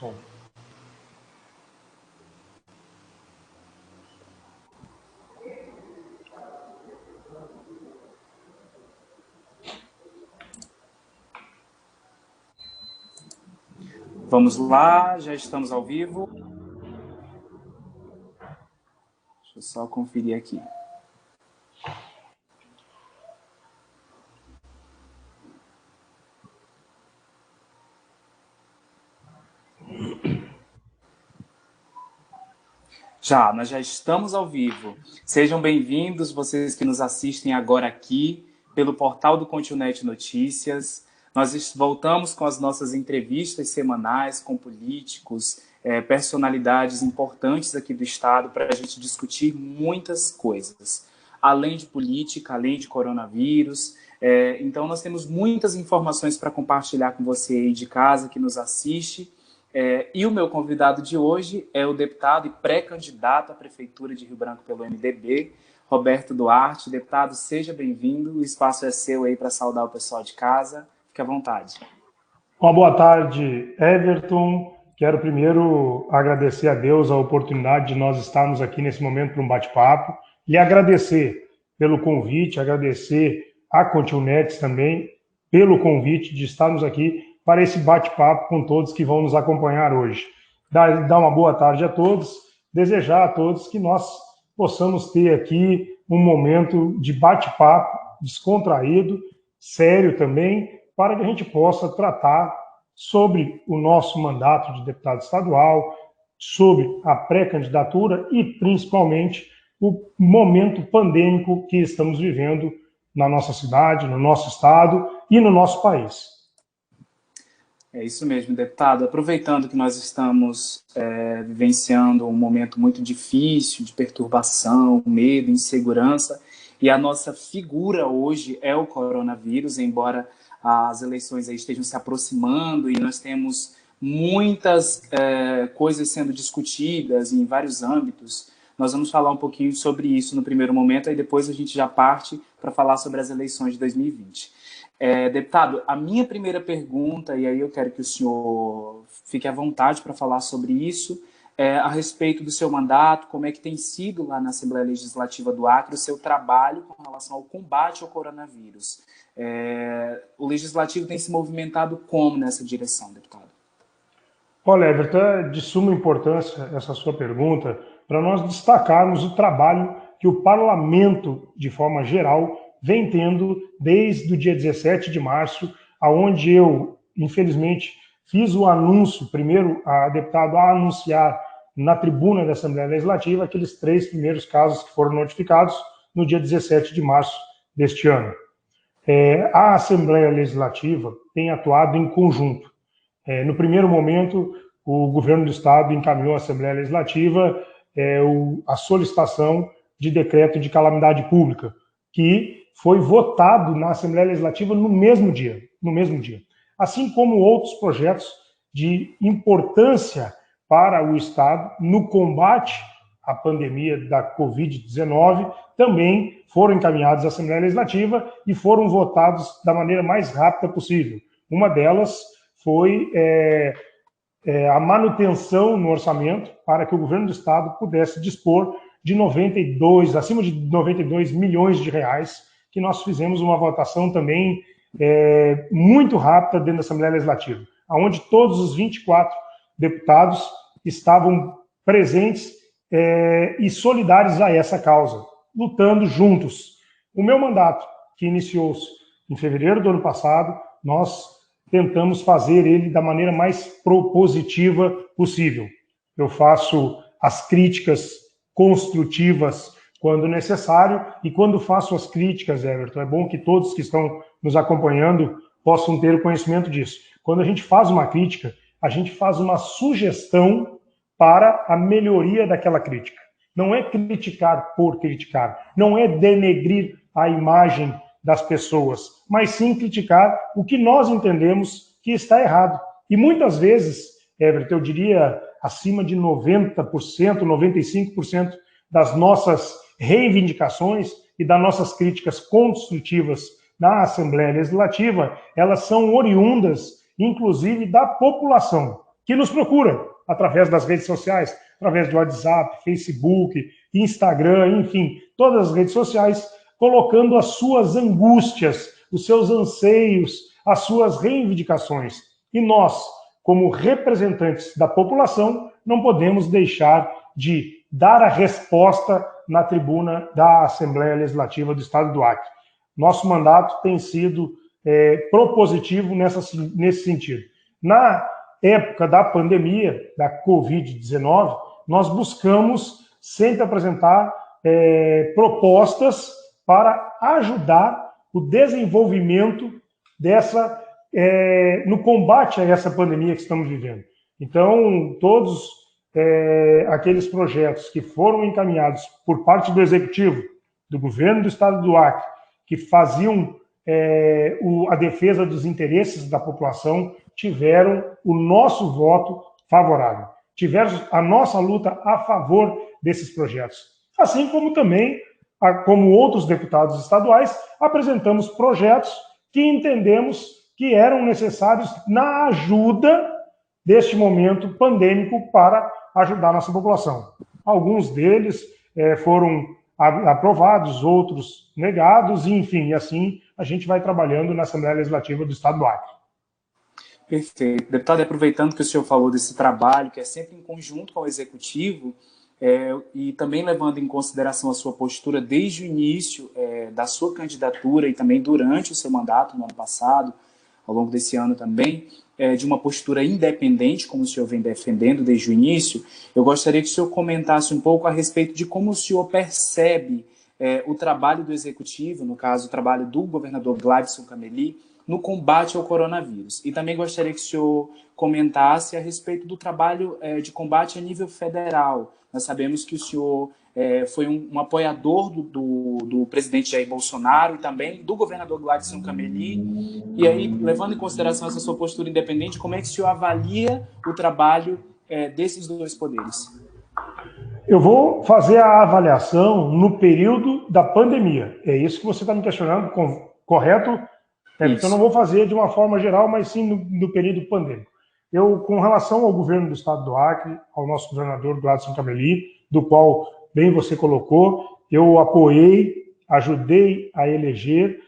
som. Vamos lá, já estamos ao vivo. Deixa eu só conferir aqui. Nós já estamos ao vivo. Sejam bem-vindos, vocês que nos assistem agora aqui, pelo portal do Continente Notícias. Nós voltamos com as nossas entrevistas semanais com políticos, personalidades importantes aqui do Estado, para a gente discutir muitas coisas, além de política, além de coronavírus. Então, nós temos muitas informações para compartilhar com você aí de casa, que nos assiste. E o meu convidado de hoje é o deputado e pré-candidato à Prefeitura de Rio Branco pelo MDB, Roberto Duarte. Deputado, seja bem-vindo, o espaço é seu aí para saudar o pessoal de casa, fique à vontade. Uma boa tarde, Everton. Quero primeiro agradecer a Deus a oportunidade de nós estarmos aqui nesse momento para um bate-papo, e agradecer pelo convite, agradecer a Continentes também pelo convite de estarmos aqui para esse bate-papo com todos que vão nos acompanhar hoje. Dar uma boa tarde a todos, desejar a todos que nós possamos ter aqui um momento de bate-papo descontraído, sério também, para que a gente possa tratar sobre o nosso mandato de deputado estadual, sobre a pré-candidatura e, principalmente, o momento pandêmico que estamos vivendo na nossa cidade, no nosso estado e no nosso país. É isso mesmo, deputado. Aproveitando que nós estamos vivenciando um momento muito difícil de perturbação, medo, insegurança, e a nossa figura hoje é o coronavírus, embora as eleições aí estejam se aproximando e nós temos muitas coisas sendo discutidas em vários âmbitos. Nós vamos falar um pouquinho sobre isso no primeiro momento, e depois a gente já parte para falar sobre as eleições de 2020. Deputado, a minha primeira pergunta, e aí eu quero que o senhor fique à vontade para falar sobre isso, a respeito do seu mandato, como é que tem sido lá na Assembleia Legislativa do Acre o seu trabalho com relação ao combate ao coronavírus. O Legislativo tem se movimentado como nessa direção, deputado? Olha, Everton, é de suma importância essa sua pergunta, para nós destacarmos o trabalho que o Parlamento, de forma geral, vem tendo desde o dia 17 de março, aonde eu, infelizmente, fiz o anúncio, primeiro a deputado a anunciar na tribuna da Assembleia Legislativa aqueles 3 primeiros casos que foram notificados no dia 17 de março deste ano. A Assembleia Legislativa tem atuado em conjunto. No primeiro momento, o governo do Estado encaminhou à Assembleia Legislativa a solicitação de decreto de calamidade pública, que foi votado na Assembleia Legislativa no mesmo dia, assim como outros projetos de importância para o Estado no combate à pandemia da Covid-19 também foram encaminhados à Assembleia Legislativa e foram votados da maneira mais rápida possível. Uma delas foi a manutenção no orçamento para que o governo do Estado pudesse dispor de acima de 92 milhões de reais, que nós fizemos uma votação também muito rápida dentro da Assembleia Legislativa, onde todos os 24 deputados estavam presentes e solidários a essa causa, lutando juntos. O meu mandato, que iniciou-se em fevereiro do ano passado, nós tentamos fazer ele da maneira mais propositiva possível. Eu faço as críticas construtivas quando necessário, e quando faço as críticas, Everton, é bom que todos que estão nos acompanhando possam ter conhecimento disso. Quando a gente faz uma crítica, a gente faz uma sugestão para a melhoria daquela crítica. Não é criticar por criticar, não é denegrir a imagem das pessoas, mas sim criticar o que nós entendemos que está errado. E muitas vezes, Everton, eu diria acima de 90%, 95% das nossas reivindicações e das nossas críticas construtivas na Assembleia Legislativa, elas são oriundas, inclusive, da população. que nos procura através das redes sociais, através do WhatsApp, Facebook, Instagram, enfim, todas as redes sociais, colocando as suas angústias, os seus anseios, as suas reivindicações. E nós, como representantes da população, não podemos deixar de dar a resposta na tribuna da Assembleia Legislativa do Estado do Acre. Nosso mandato tem sido propositivo nesse sentido. Na época da pandemia, da Covid-19, nós buscamos sempre apresentar propostas para ajudar o desenvolvimento no combate a essa pandemia que estamos vivendo. Então, todos aqueles projetos que foram encaminhados por parte do Executivo, do Governo do Estado do Acre, que faziam a defesa dos interesses da população, tiveram o nosso voto favorável. Tiveram a nossa luta a favor desses projetos. Assim como também, como outros deputados estaduais, apresentamos projetos que entendemos que eram necessários na ajuda deste momento pandêmico para ajudar a nossa população. Alguns deles foram aprovados, outros negados, e, enfim, e assim a gente vai trabalhando na Assembleia Legislativa do Estado do Acre. Perfeito. Deputado, aproveitando que o senhor falou desse trabalho, que é sempre em conjunto com o Executivo, e também levando em consideração a sua postura desde o início da sua candidatura e também durante o seu mandato no ano passado, ao longo desse ano também, de uma postura independente, como o senhor vem defendendo desde o início, eu gostaria que o senhor comentasse um pouco a respeito de como o senhor percebe o trabalho do Executivo, no caso, o trabalho do governador Gladson Cameli, no combate ao coronavírus. E também gostaria que o senhor comentasse a respeito do trabalho de combate a nível federal. Nós sabemos que o senhor foi um apoiador do presidente Jair Bolsonaro e também do governador Gladson Cameli. E aí, levando em consideração essa sua postura independente, como é que o senhor avalia o trabalho desses dois poderes? Eu vou fazer a avaliação no período da pandemia. É isso que você está me questionando, correto? Então, não vou fazer de uma forma geral, mas sim no período pandêmico. Com relação ao governo do Estado do Acre, ao nosso governador Gladson Cameli, do qual bem você colocou, eu apoiei, ajudei a eleger.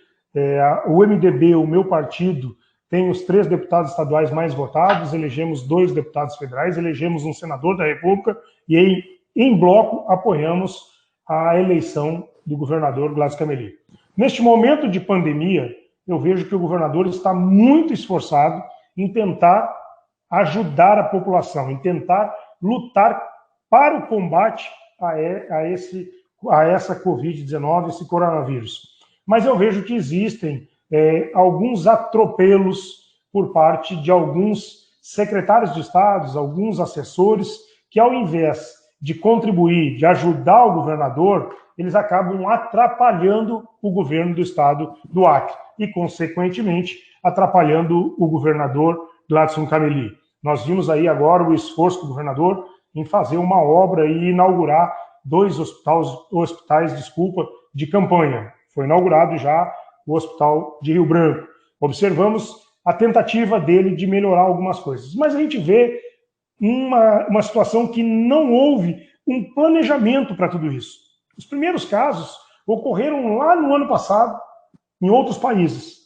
O MDB, o meu partido, tem os 3 deputados estaduais mais votados, elegemos 2 deputados federais, elegemos um senador da República e, em bloco, apoiamos a eleição do governador Gladson Cameli. Neste momento de pandemia, eu vejo que o governador está muito esforçado em tentar ajudar a população, em tentar lutar para o combate a essa Covid-19, esse coronavírus. Mas eu vejo que existem alguns atropelos por parte de alguns secretários de Estado, alguns assessores, que ao invés de contribuir, de ajudar o governador, eles acabam atrapalhando o governo do Estado do Acre e, consequentemente, atrapalhando o governador Gladson Cameli. Nós vimos aí agora o esforço do governador em fazer uma obra e inaugurar 2 hospitais de campanha. Foi inaugurado já o Hospital de Rio Branco. Observamos a tentativa dele de melhorar algumas coisas. Mas a gente vê uma situação que não houve um planejamento para tudo isso. Os primeiros casos ocorreram lá no ano passado, em outros países.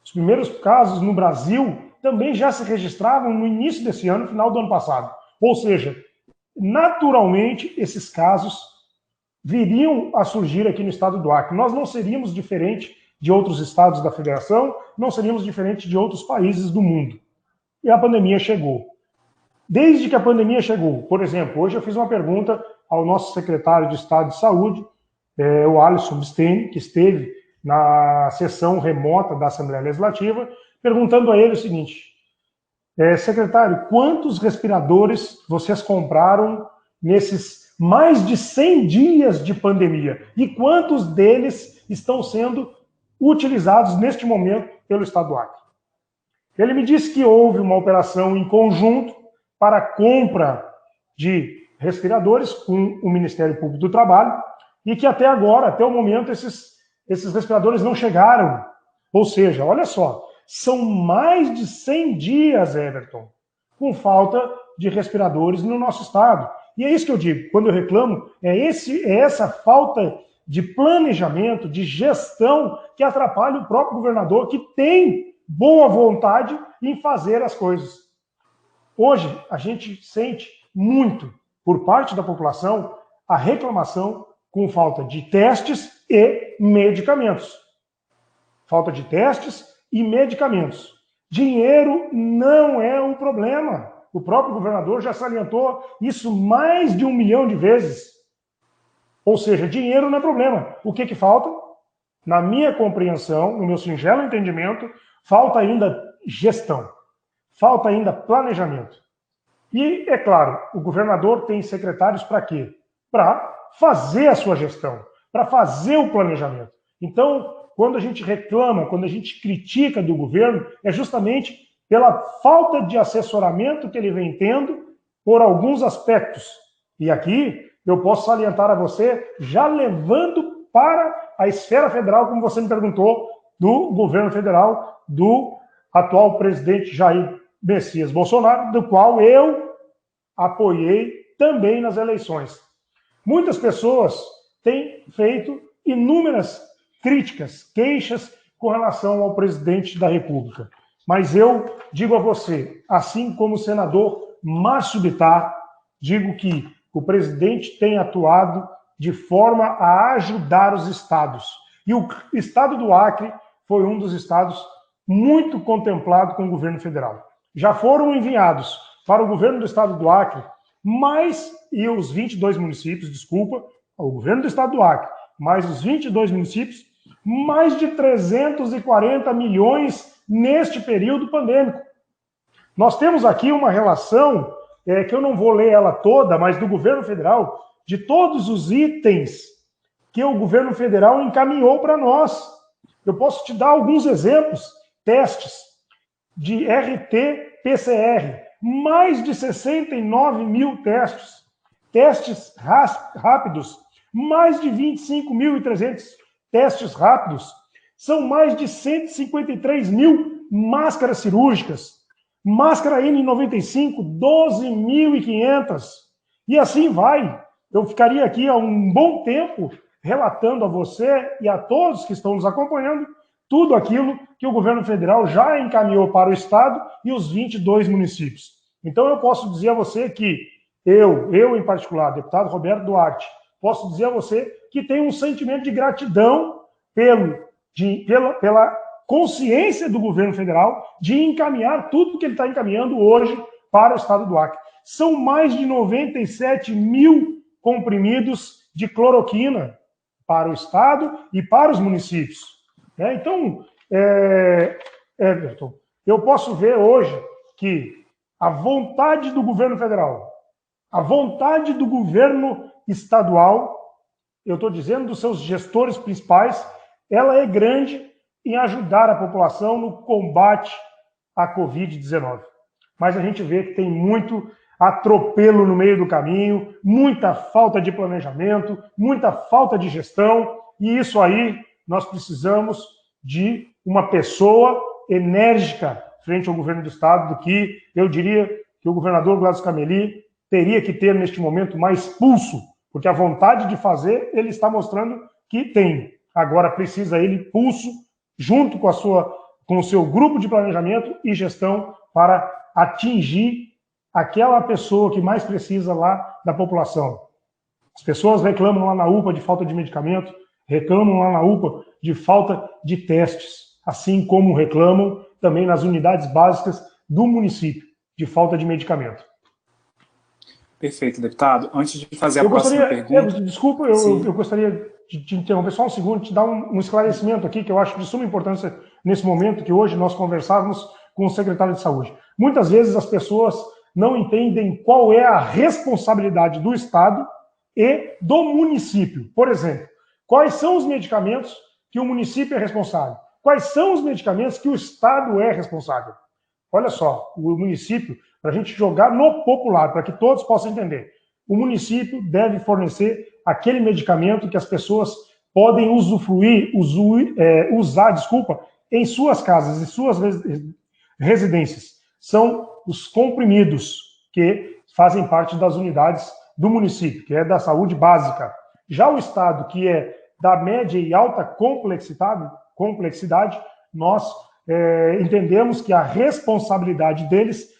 Os primeiros casos no Brasil também já se registravam no início desse ano, final do ano passado. Ou seja, naturalmente, esses casos viriam a surgir aqui no estado do Acre. Nós não seríamos diferente de outros estados da federação, não seríamos diferente de outros países do mundo. E a pandemia chegou. Desde que a pandemia chegou, por exemplo, hoje eu fiz uma pergunta ao nosso secretário de Estado de Saúde, o Alisson Bisteni, que esteve na sessão remota da Assembleia Legislativa, perguntando a ele o seguinte: secretário, quantos respiradores vocês compraram nesses mais de 100 dias de pandemia? E quantos deles estão sendo utilizados neste momento pelo Estado do Acre? Ele me disse que houve uma operação em conjunto para a compra de respiradores com o Ministério Público do Trabalho e que até agora, até o momento, esses respiradores não chegaram. Ou seja, olha só, são mais de 100 dias, Everton, com falta de respiradores no nosso estado. E é isso que eu digo, quando eu reclamo, é essa falta de planejamento, de gestão, que atrapalha o próprio governador, que tem boa vontade em fazer as coisas. Hoje, a gente sente muito, por parte da população, a reclamação com falta de testes e medicamentos. Falta de testes e medicamentos. Dinheiro não é o problema. O próprio governador já salientou isso mais de 1 milhão de vezes. Ou seja, dinheiro não é problema. O que falta? Na minha compreensão, no meu singelo entendimento, falta ainda gestão. Falta ainda planejamento. E, é claro, o governador tem secretários para quê? Para fazer a sua gestão, para fazer o planejamento. Então, quando a gente reclama, quando a gente critica do governo, é justamente pela falta de assessoramento que ele vem tendo por alguns aspectos. E aqui eu posso salientar a você, já levando para a esfera federal, como você me perguntou, do governo federal, do atual presidente Jair Messias Bolsonaro, do qual eu apoiei também nas eleições. Muitas pessoas têm feito inúmeras críticas, queixas com relação ao presidente da República. Mas eu digo a você, assim como o senador Márcio Bittar, digo que o presidente tem atuado de forma a ajudar os estados. E o estado do Acre foi um dos estados muito contemplado com o governo federal. Já foram enviados para o governo do estado do Acre e os 22 municípios, desculpa, o governo do estado do Acre, mais os 22 municípios, mais de 340 milhões neste período pandêmico. Nós temos aqui uma relação, que eu não vou ler ela toda, mas do governo federal, de todos os itens que o governo federal encaminhou para nós. Eu posso te dar alguns exemplos. Testes de RT-PCR, mais de 69 mil testes. Testes rápidos, mais de 25.300 testes rápidos. São mais de 153 mil máscaras cirúrgicas. Máscara N95, 12.500. E assim vai. Eu ficaria aqui há um bom tempo relatando a você e a todos que estão nos acompanhando tudo aquilo que o governo federal já encaminhou para o estado e os 22 municípios. Então eu posso dizer a você que eu em particular, deputado Roberto Duarte, posso dizer a você que tenho um sentimento de gratidão pela consciência do governo federal de encaminhar tudo que ele está encaminhando hoje para o estado do Acre. São mais de 97 mil comprimidos de cloroquina para o estado e para os municípios. Então, Everton, eu posso ver hoje que a vontade do governo federal, a vontade do governo estadual, eu estou dizendo dos seus gestores principais, ela é grande em ajudar a população no combate à Covid-19. Mas a gente vê que tem muito atropelo no meio do caminho, muita falta de planejamento, muita falta de gestão, e isso aí nós precisamos de uma pessoa enérgica frente ao governo do estado, do que eu diria que o governador Gladys Cameli teria que ter neste momento mais pulso, porque a vontade de fazer ele está mostrando que tem. Agora precisa ele pulso junto com o seu grupo de planejamento e gestão para atingir aquela pessoa que mais precisa lá da população. As pessoas reclamam lá na UPA de falta de medicamento, reclamam lá na UPA de falta de testes, assim como reclamam também nas unidades básicas do município de falta de medicamento. Perfeito, deputado. Antes de fazer a próxima pergunta... Desculpa, eu gostaria de te interromper só um segundo, te dar um esclarecimento aqui que eu acho de suma importância nesse momento, que hoje nós conversávamos com o secretário de Saúde. Muitas vezes as pessoas não entendem qual é a responsabilidade do Estado e do município. Por exemplo, quais são os medicamentos que o município é responsável? Quais são os medicamentos que o Estado é responsável? Olha só, o município, para a gente jogar no popular, para que todos possam entender, o município deve fornecer aquele medicamento que as pessoas podem usar em suas casas, em suas residências. São os comprimidos, que fazem parte das unidades do município, que é da saúde básica. Já o estado, que é da média e alta complexidade, nós entendemos que a responsabilidade deles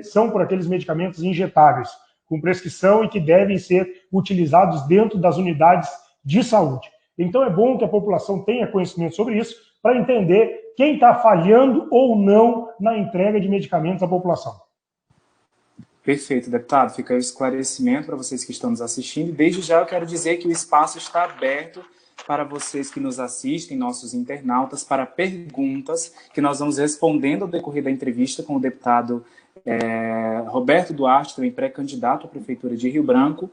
são por aqueles medicamentos injetáveis, com prescrição e que devem ser utilizados dentro das unidades de saúde. Então é bom que a população tenha conhecimento sobre isso para entender quem está falhando ou não na entrega de medicamentos à população. Perfeito, deputado. Fica aí o esclarecimento para vocês que estão nos assistindo. E desde já eu quero dizer que o espaço está aberto para vocês que nos assistem, nossos internautas, para perguntas que nós vamos respondendo ao decorrer da entrevista com o deputado Roberto Duarte, também pré-candidato à Prefeitura de Rio Branco.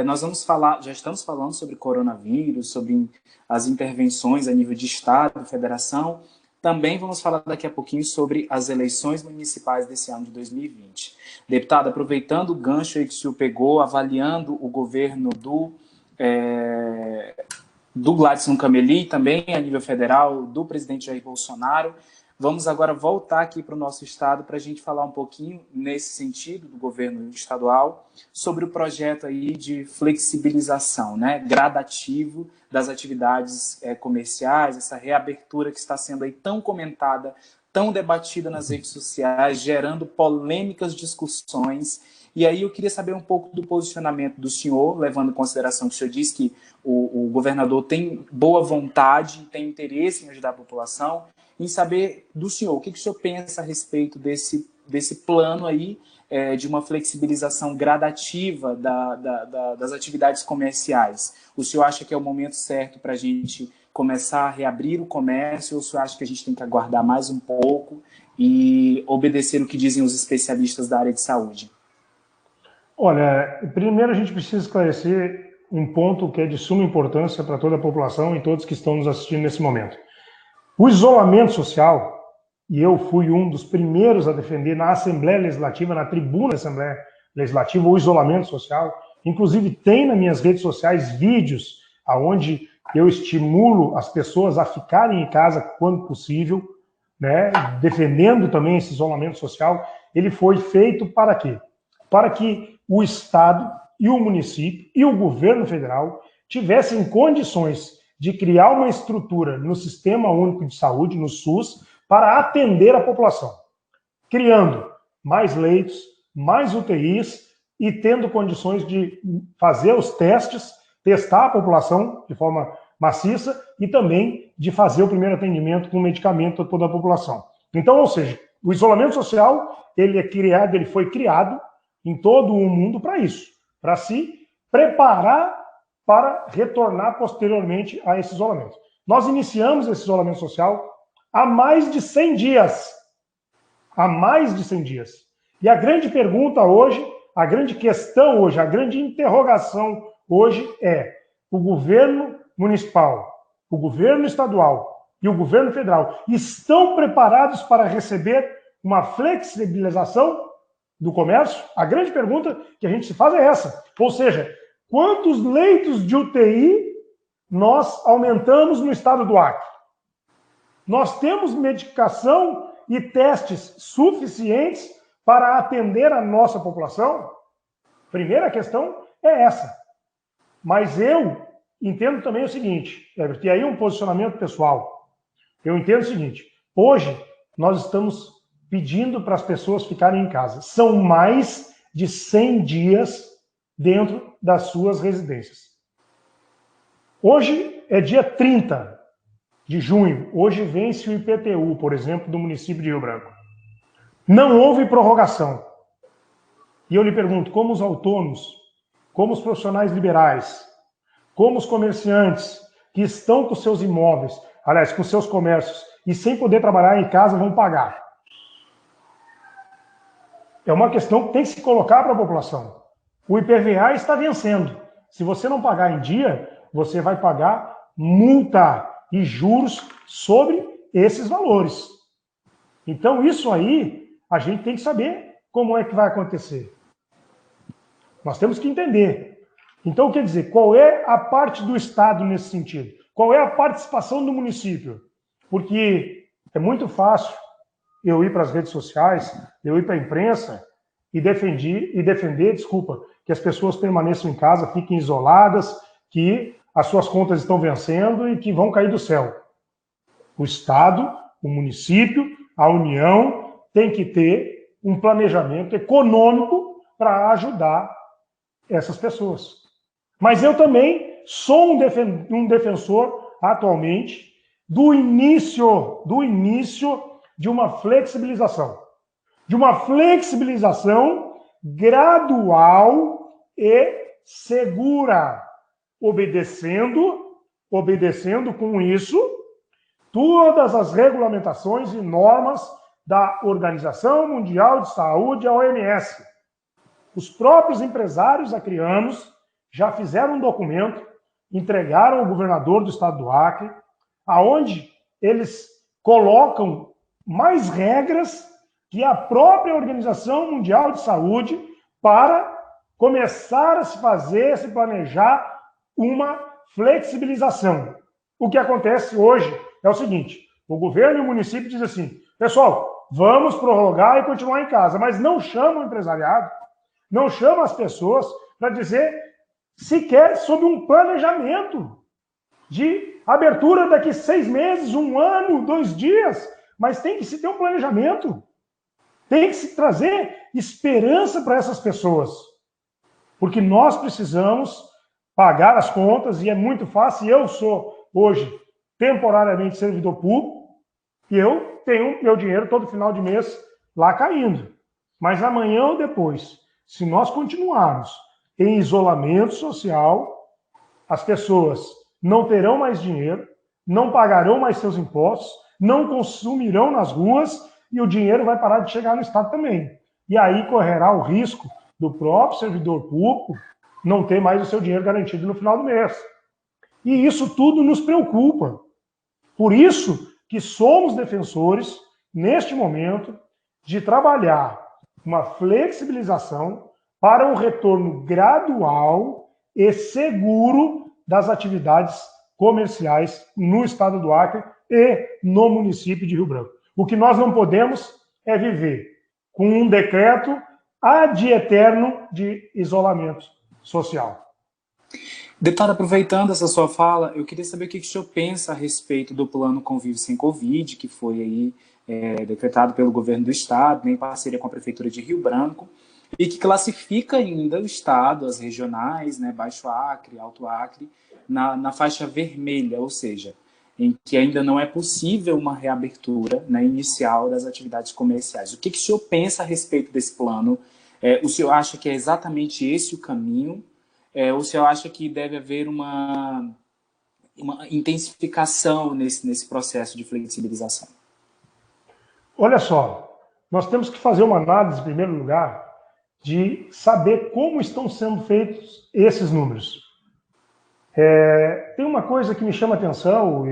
Nós vamos falar, já estamos falando sobre coronavírus, sobre as intervenções a nível de Estado, Federação. Também vamos falar daqui a pouquinho sobre as eleições municipais desse ano de 2020. Deputado, aproveitando o gancho aí que o senhor pegou, avaliando o governo do Gladson Cameli, também a nível federal, do presidente Jair Bolsonaro, vamos agora voltar aqui para o nosso estado para a gente falar um pouquinho, nesse sentido, do governo estadual, sobre o projeto aí de flexibilização, né, gradativo das atividades comerciais, essa reabertura que está sendo aí tão comentada, tão debatida nas redes sociais, gerando polêmicas discussões. E aí eu queria saber um pouco do posicionamento do senhor, levando em consideração que o senhor disse que o governador tem boa vontade, tem interesse em ajudar a população, em saber do senhor, o que o senhor pensa a respeito desse plano aí de uma flexibilização gradativa das atividades comerciais. O senhor acha que é o momento certo para a gente começar a reabrir o comércio, ou o senhor acha que a gente tem que aguardar mais um pouco e obedecer o que dizem os especialistas da área de saúde? Olha, primeiro a gente precisa esclarecer um ponto que é de suma importância para toda a população e todos que estão nos assistindo nesse momento. O isolamento social, e eu fui um dos primeiros a defender na Assembleia Legislativa, na tribuna da Assembleia Legislativa, o isolamento social. Inclusive tem nas minhas redes sociais vídeos onde eu estimulo as pessoas a ficarem em casa quando possível, né, defendendo também esse isolamento social. Ele foi feito para quê? Para que o Estado e o município e o governo federal tivessem condições de criar uma estrutura no Sistema Único de Saúde, no SUS, para atender a população, criando mais leitos, mais UTIs e tendo condições de fazer os testes, testar a população de forma maciça e também de fazer o primeiro atendimento com medicamento a toda a população. Então, ou seja, o isolamento social, ele foi criado em todo o mundo para isso, para se preparar para retornar posteriormente a esse isolamento. Nós iniciamos esse isolamento social há mais de 100 dias. Há mais de 100 dias. E a grande pergunta hoje, a grande questão hoje, a grande interrogação hoje é: o governo municipal, o governo estadual e o governo federal estão preparados para receber uma flexibilização do comércio? A grande pergunta que a gente se faz é essa. Ou seja, quantos leitos de UTI nós aumentamos no estado do Acre? Nós temos medicação e testes suficientes para atender a nossa população? Primeira questão é essa. Mas eu entendo também o seguinte, Everton, e aí um posicionamento pessoal. Eu entendo o seguinte: hoje nós estamos pedindo para as pessoas ficarem em casa. São mais de 100 dias dentro das suas residências. Hoje é dia 30 de junho. Hoje vence o IPTU, por exemplo, do município de Rio Branco. Não houve prorrogação. E eu lhe pergunto, como os autônomos, como os profissionais liberais, como os comerciantes que estão com seus imóveis, aliás, com seus comércios, e sem poder trabalhar em casa, vão pagar? É uma questão que tem que se colocar para a população. O IPVA está vencendo. Se você não pagar em dia, você vai pagar multa e juros sobre esses valores. Então, isso aí, a gente tem que saber como é que vai acontecer. Nós temos que entender. Então, quer dizer, qual é a parte do Estado nesse sentido? Qual é a participação do município? Porque é muito fácil eu ir para as redes sociais, eu ir para a imprensa e defender, que as pessoas permaneçam em casa, fiquem isoladas, que as suas contas estão vencendo e que vão cair do céu. O Estado, o município, a União tem que ter um planejamento econômico para ajudar essas pessoas. Mas eu também sou um defensor, atualmente, do início de uma flexibilização. De uma flexibilização gradual e segura, obedecendo com isso todas as regulamentações e normas da Organização Mundial de Saúde, a OMS. Os próprios empresários acrianos já fizeram um documento, entregaram ao governador do estado do Acre, aonde eles colocam mais regras que a própria Organização Mundial de Saúde para começar a se planejar uma flexibilização. O que acontece hoje é o seguinte, o governo e o município dizem assim, pessoal, vamos prorrogar e continuar em casa, mas não chama o empresariado, não chama as pessoas para dizer sequer sobre um planejamento de abertura daqui 6 meses, 1 ano, 2 dias, mas tem que se ter um planejamento. Tem que se trazer esperança para essas pessoas. Porque nós precisamos pagar as contas e é muito fácil. Eu sou, hoje, temporariamente servidor público e eu tenho meu dinheiro todo final de mês lá caindo. Mas amanhã ou depois, se nós continuarmos em isolamento social, as pessoas não terão mais dinheiro, não pagarão mais seus impostos, não consumirão nas ruas e o dinheiro vai parar de chegar no Estado também. E aí correrá o risco do próprio servidor público não ter mais o seu dinheiro garantido no final do mês. E isso tudo nos preocupa. Por isso que somos defensores, neste momento, de trabalhar uma flexibilização para um retorno gradual e seguro das atividades comerciais no estado do Acre e no município de Rio Branco. O que nós não podemos é viver com um decreto ad eterno de isolamento social. Deputado, aproveitando essa sua fala, eu queria saber o que o senhor pensa a respeito do plano Convívio Sem Covid, que foi aí decretado pelo governo do estado, em parceria com a prefeitura de Rio Branco, e que classifica ainda o estado, as regionais, né, Baixo Acre, Alto Acre, na faixa vermelha, ou seja, em que ainda não é possível uma reabertura, né, inicial das atividades comerciais. O que o senhor pensa a respeito desse plano? O senhor acha que é exatamente esse o caminho? Ou o senhor acha que deve haver uma intensificação nesse processo de flexibilização? Olha só, nós temos que fazer uma análise, em primeiro lugar, de saber como estão sendo feitos esses números. Tem uma coisa que me chama a atenção,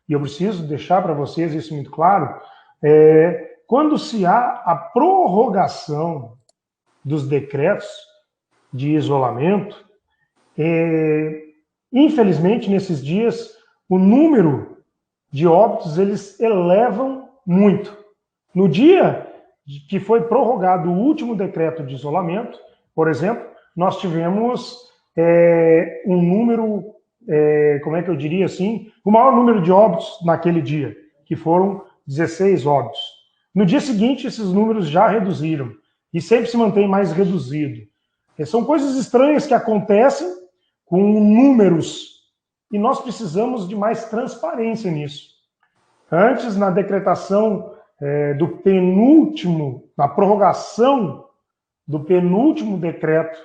e eu preciso deixar para vocês isso muito claro, quando se há a prorrogação dos decretos de isolamento, infelizmente, nesses dias, o número de óbitos, eles elevam muito. No dia que foi prorrogado o último decreto de isolamento, por exemplo, nós tivemos um número, como é que eu diria assim, o maior número de óbitos naquele dia, que foram 16 óbitos. No dia seguinte, esses números já reduziram, e sempre se mantém mais reduzido. São coisas estranhas que acontecem com números, e nós precisamos de mais transparência nisso. Antes, na decretação na prorrogação do penúltimo decreto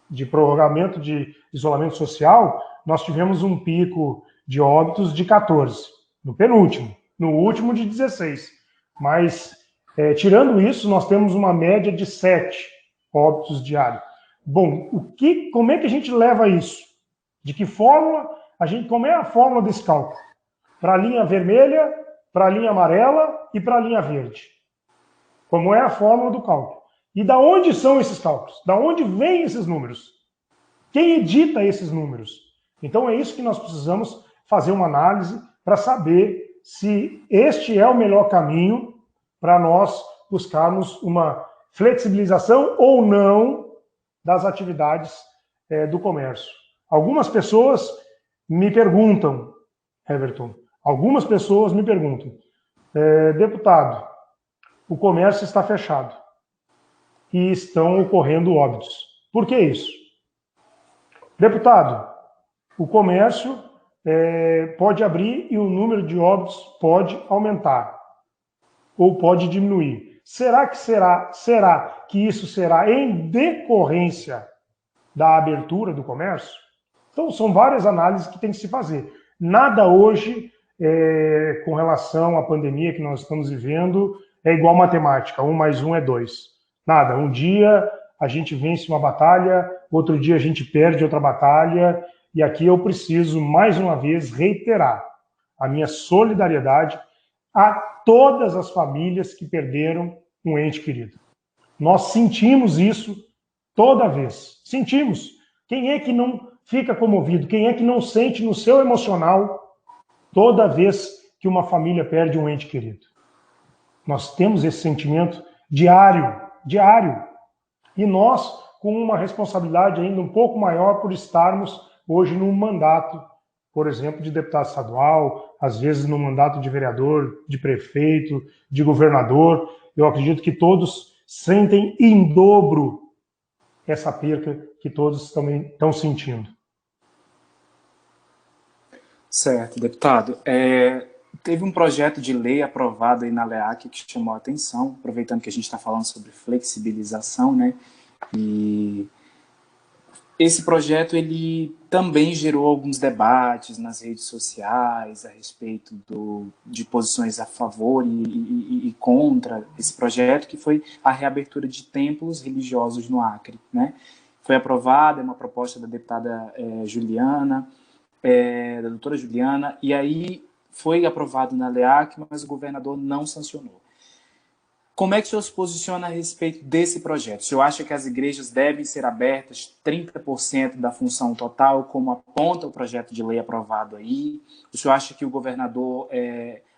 de prorrogamento de isolamento social, nós tivemos um pico de óbitos de 14, no penúltimo, no último de 16. Mas, tirando isso, nós temos uma média de 7 óbitos diários. Bom, como é que a gente leva isso? De que forma, como é a fórmula desse cálculo? Para a linha vermelha, para a linha amarela e para a linha verde. Como é a fórmula do cálculo? E da onde são esses cálculos? Da onde vêm esses números? Quem edita esses números? Então é isso que nós precisamos fazer uma análise para saber se este é o melhor caminho para nós buscarmos uma flexibilização ou não das atividades do comércio. Algumas pessoas me perguntam, Everton, deputado, o comércio está fechado e estão ocorrendo óbitos. Por que isso? Deputado, o comércio pode abrir e o número de óbitos pode aumentar ou pode diminuir. Será que isso será em decorrência da abertura do comércio? Então, são várias análises que tem que se fazer. Nada hoje, com relação à pandemia que nós estamos vivendo, é igual matemática, 1 mais 1 é 2. Nada, um dia a gente vence uma batalha, outro dia a gente perde outra batalha, e aqui eu preciso, mais uma vez, reiterar a minha solidariedade a todas as famílias que perderam um ente querido. Nós sentimos isso toda vez. Sentimos. Quem é que não fica comovido? Quem é que não sente no seu emocional toda vez que uma família perde um ente querido? Nós temos esse sentimento diário. E nós, com uma responsabilidade ainda um pouco maior por estarmos hoje num mandato, por exemplo, de deputado estadual, às vezes no mandato de vereador, de prefeito, de governador. Eu acredito que todos sentem em dobro essa perca que todos também estão sentindo. Certo, deputado. Teve um projeto de lei aprovado aí na LEAC que chamou a atenção, aproveitando que a gente está falando sobre flexibilização, né? E esse projeto ele também gerou alguns debates nas redes sociais a respeito de posições a favor e contra esse projeto, que foi a reabertura de templos religiosos no Acre, né? Foi aprovada, é uma proposta da deputada Juliana, da doutora Juliana, e aí foi aprovado na LEAC, mas o governador não sancionou. Como é que o senhor se posiciona a respeito desse projeto? O senhor acha que as igrejas devem ser abertas 30% da função total, como aponta o projeto de lei aprovado aí? O senhor acha que o governador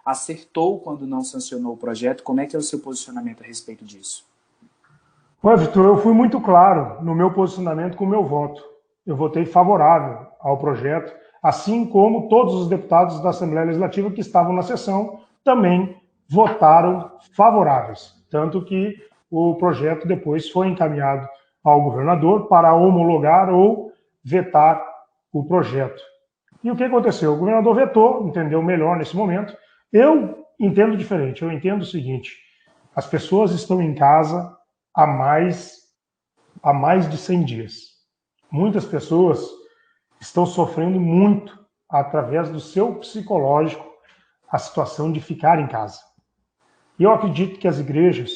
acertou quando não sancionou o projeto? Como é que é o seu posicionamento a respeito disso? Vitor, eu fui muito claro no meu posicionamento com o meu voto. Eu votei favorável ao projeto, assim como todos os deputados da Assembleia Legislativa que estavam na sessão também votaram favoráveis. Tanto que o projeto depois foi encaminhado ao governador para homologar ou vetar o projeto. E o que aconteceu? O governador vetou, entendeu melhor nesse momento. Eu entendo diferente, eu entendo o seguinte: as pessoas estão em casa há mais de 100 dias. Muitas pessoas estão sofrendo muito através do seu psicológico a situação de ficar em casa. E eu acredito que as igrejas,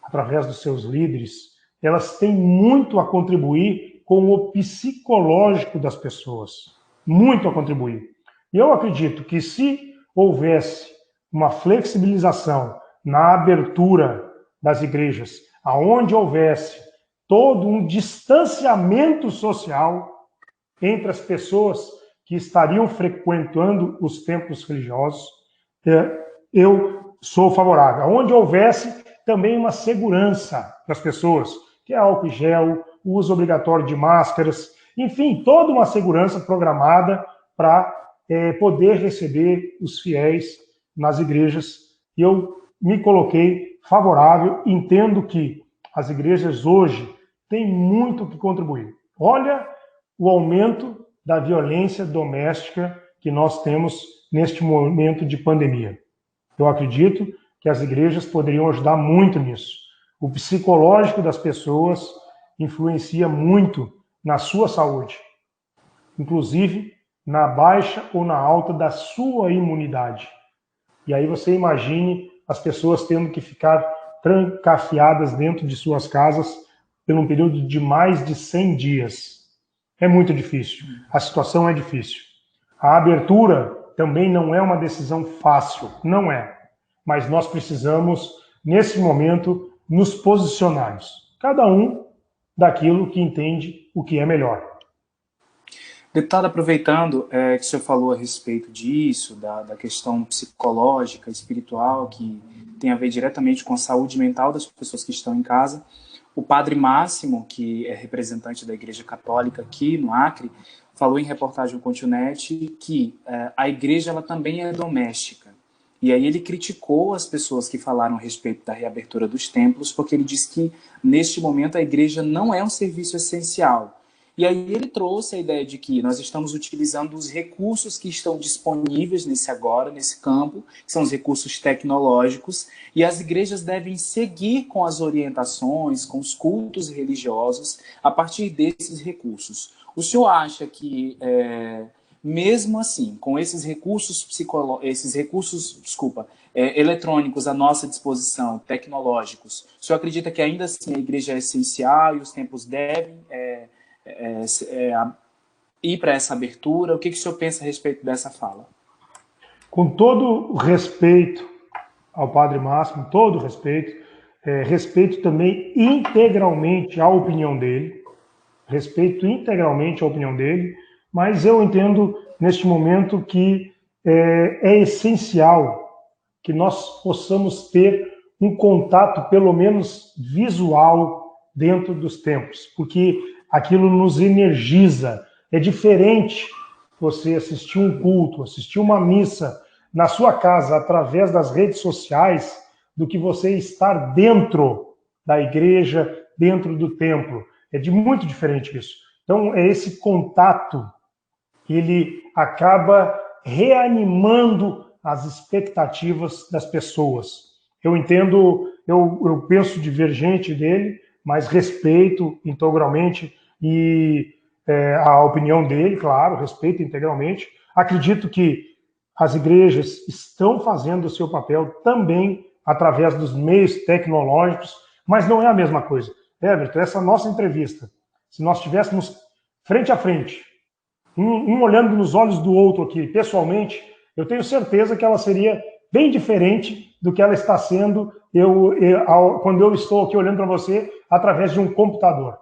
através dos seus líderes, elas têm muito a contribuir com o psicológico das pessoas. Muito a contribuir. E eu acredito que se houvesse uma flexibilização na abertura das igrejas, aonde houvesse todo um distanciamento social entre as pessoas que estariam frequentando os templos religiosos, eu sou favorável. Onde houvesse também uma segurança das pessoas, que é álcool em gel, o uso obrigatório de máscaras, enfim, toda uma segurança programada para poder receber os fiéis nas igrejas. E eu me coloquei favorável, entendo que as igrejas hoje têm muito que contribuir. Olha o aumento da violência doméstica que nós temos neste momento de pandemia. Eu acredito que as igrejas poderiam ajudar muito nisso. O psicológico das pessoas influencia muito na sua saúde, inclusive na baixa ou na alta da sua imunidade. E aí você imagine as pessoas tendo que ficar trancafiadas dentro de suas casas por um período de mais de 100 dias. É muito difícil. A situação é difícil. A abertura também não é uma decisão fácil, não é. Mas nós precisamos, nesse momento, nos posicionarmos. Cada um daquilo que entende o que é melhor. Deputado, aproveitando que o senhor falou a respeito disso, da questão psicológica, espiritual, que tem a ver diretamente com a saúde mental das pessoas que estão em casa, o Padre Máximo, que é representante da Igreja Católica aqui no Acre, falou em reportagem ao Continente que a igreja ela também é doméstica. E aí ele criticou as pessoas que falaram a respeito da reabertura dos templos, porque ele disse que, neste momento, a igreja não é um serviço essencial. E aí ele trouxe a ideia de que nós estamos utilizando os recursos que estão disponíveis nesse campo, que são os recursos tecnológicos, e as igrejas devem seguir com as orientações, com os cultos religiosos, a partir desses recursos. O senhor acha que, mesmo assim, com esses recursos eletrônicos à nossa disposição, tecnológicos, o senhor acredita que ainda assim a igreja é essencial e os templos devem ir para essa abertura? O que o senhor pensa a respeito dessa fala? Com todo o respeito ao Padre Máximo, todo o respeito, respeito também integralmente a opinião dele, mas eu entendo neste momento que é essencial que nós possamos ter um contato, pelo menos visual, dentro dos templos, porque aquilo nos energiza. É diferente você assistir um culto, assistir uma missa na sua casa através das redes sociais do que você estar dentro da igreja, dentro do templo. É muito diferente isso. Então, é esse contato que ele acaba reanimando as expectativas das pessoas. Eu entendo, eu penso divergente dele, mas respeito integralmente e a opinião dele, claro, respeito integralmente. Acredito que as igrejas estão fazendo o seu papel também através dos meios tecnológicos, mas não é a mesma coisa. Everton, essa nossa entrevista, se nós estivéssemos frente a frente, um olhando nos olhos do outro aqui, pessoalmente, eu tenho certeza que ela seria bem diferente do que ela está sendo quando eu estou aqui olhando para você através de um computador.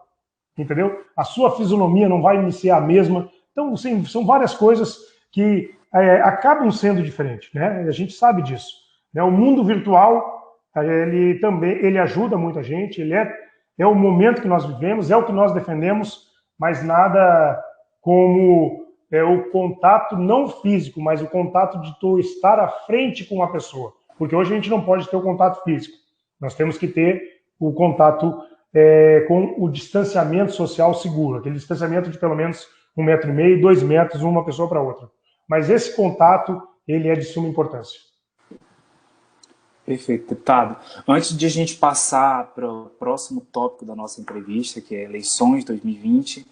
Entendeu? A sua fisionomia não vai me ser a mesma. Então, sim, são várias coisas que acabam sendo diferentes, né? A gente sabe disso. Né? O mundo virtual, ele ajuda muita gente, ele é o momento que nós vivemos, é o que nós defendemos, mas nada como o contato não físico, mas o contato de tu estar à frente com a pessoa. Porque hoje a gente não pode ter o contato físico. Nós temos que ter o contato com o distanciamento social seguro, aquele distanciamento de pelo menos 1,5 m, 2 metros, uma pessoa para outra. Mas esse contato, ele é de suma importância. Perfeito, deputado. Antes de a gente passar para o próximo tópico da nossa entrevista, que é eleições 2020,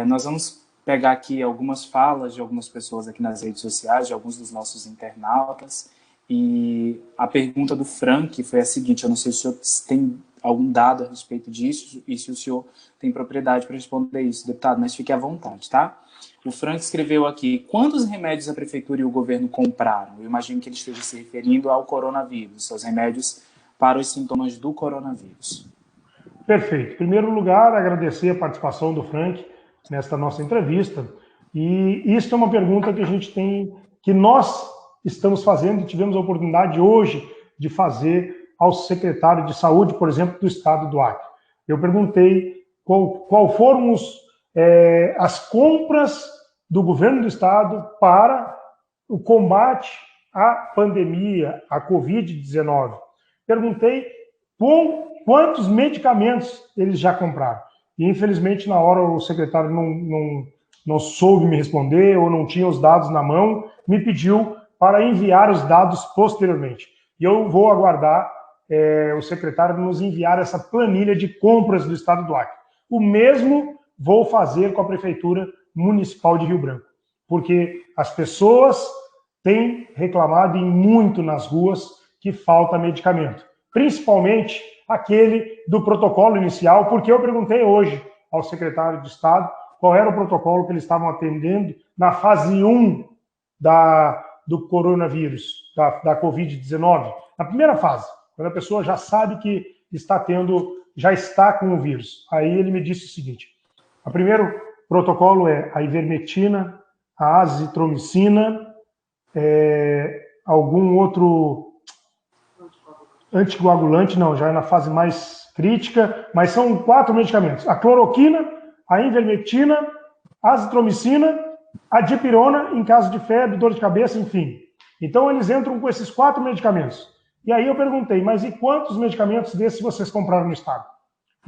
nós vamos pegar aqui algumas falas de algumas pessoas aqui nas redes sociais, de alguns dos nossos internautas, e a pergunta do Frank foi a seguinte: eu não sei se o senhor tem algum dado a respeito disso e se o senhor tem propriedade para responder isso, deputado, mas fique à vontade, tá? O Frank escreveu aqui: quantos remédios a prefeitura e o governo compraram? Eu imagino que ele esteja se referindo ao coronavírus, aos remédios para os sintomas do coronavírus. Perfeito. Em primeiro lugar, agradecer a participação do Frank nesta nossa entrevista. E isso é uma pergunta que a gente tem, que nós estamos fazendo e tivemos a oportunidade hoje de fazer ao secretário de Saúde, por exemplo, do estado do Acre. Eu perguntei qual foram as compras do governo do estado para o combate à pandemia, à Covid-19. Perguntei quantos medicamentos eles já compraram. E, infelizmente, na hora o secretário não soube me responder ou não tinha os dados na mão, me pediu para enviar os dados posteriormente. E eu vou aguardar o secretário nos enviar essa planilha de compras do estado do Acre. O mesmo vou fazer com a Prefeitura Municipal de Rio Branco, porque as pessoas têm reclamado muito nas ruas que falta medicamento, principalmente aquele do protocolo inicial, porque eu perguntei hoje ao secretário de Estado qual era o protocolo que eles estavam atendendo na fase 1 do coronavírus, da Covid-19, na primeira fase, quando a pessoa já sabe que já está com o vírus. Aí ele me disse o seguinte: o protocolo é a ivermectina, a azitromicina, algum outro anticoagulante, não, já é na fase mais crítica, mas são 4 medicamentos. A cloroquina, a ivermectina, a azitromicina, a dipirona, em caso de febre, dor de cabeça, enfim. Então, eles entram com esses 4 medicamentos. E aí eu perguntei, mas e quantos medicamentos desses vocês compraram no estado?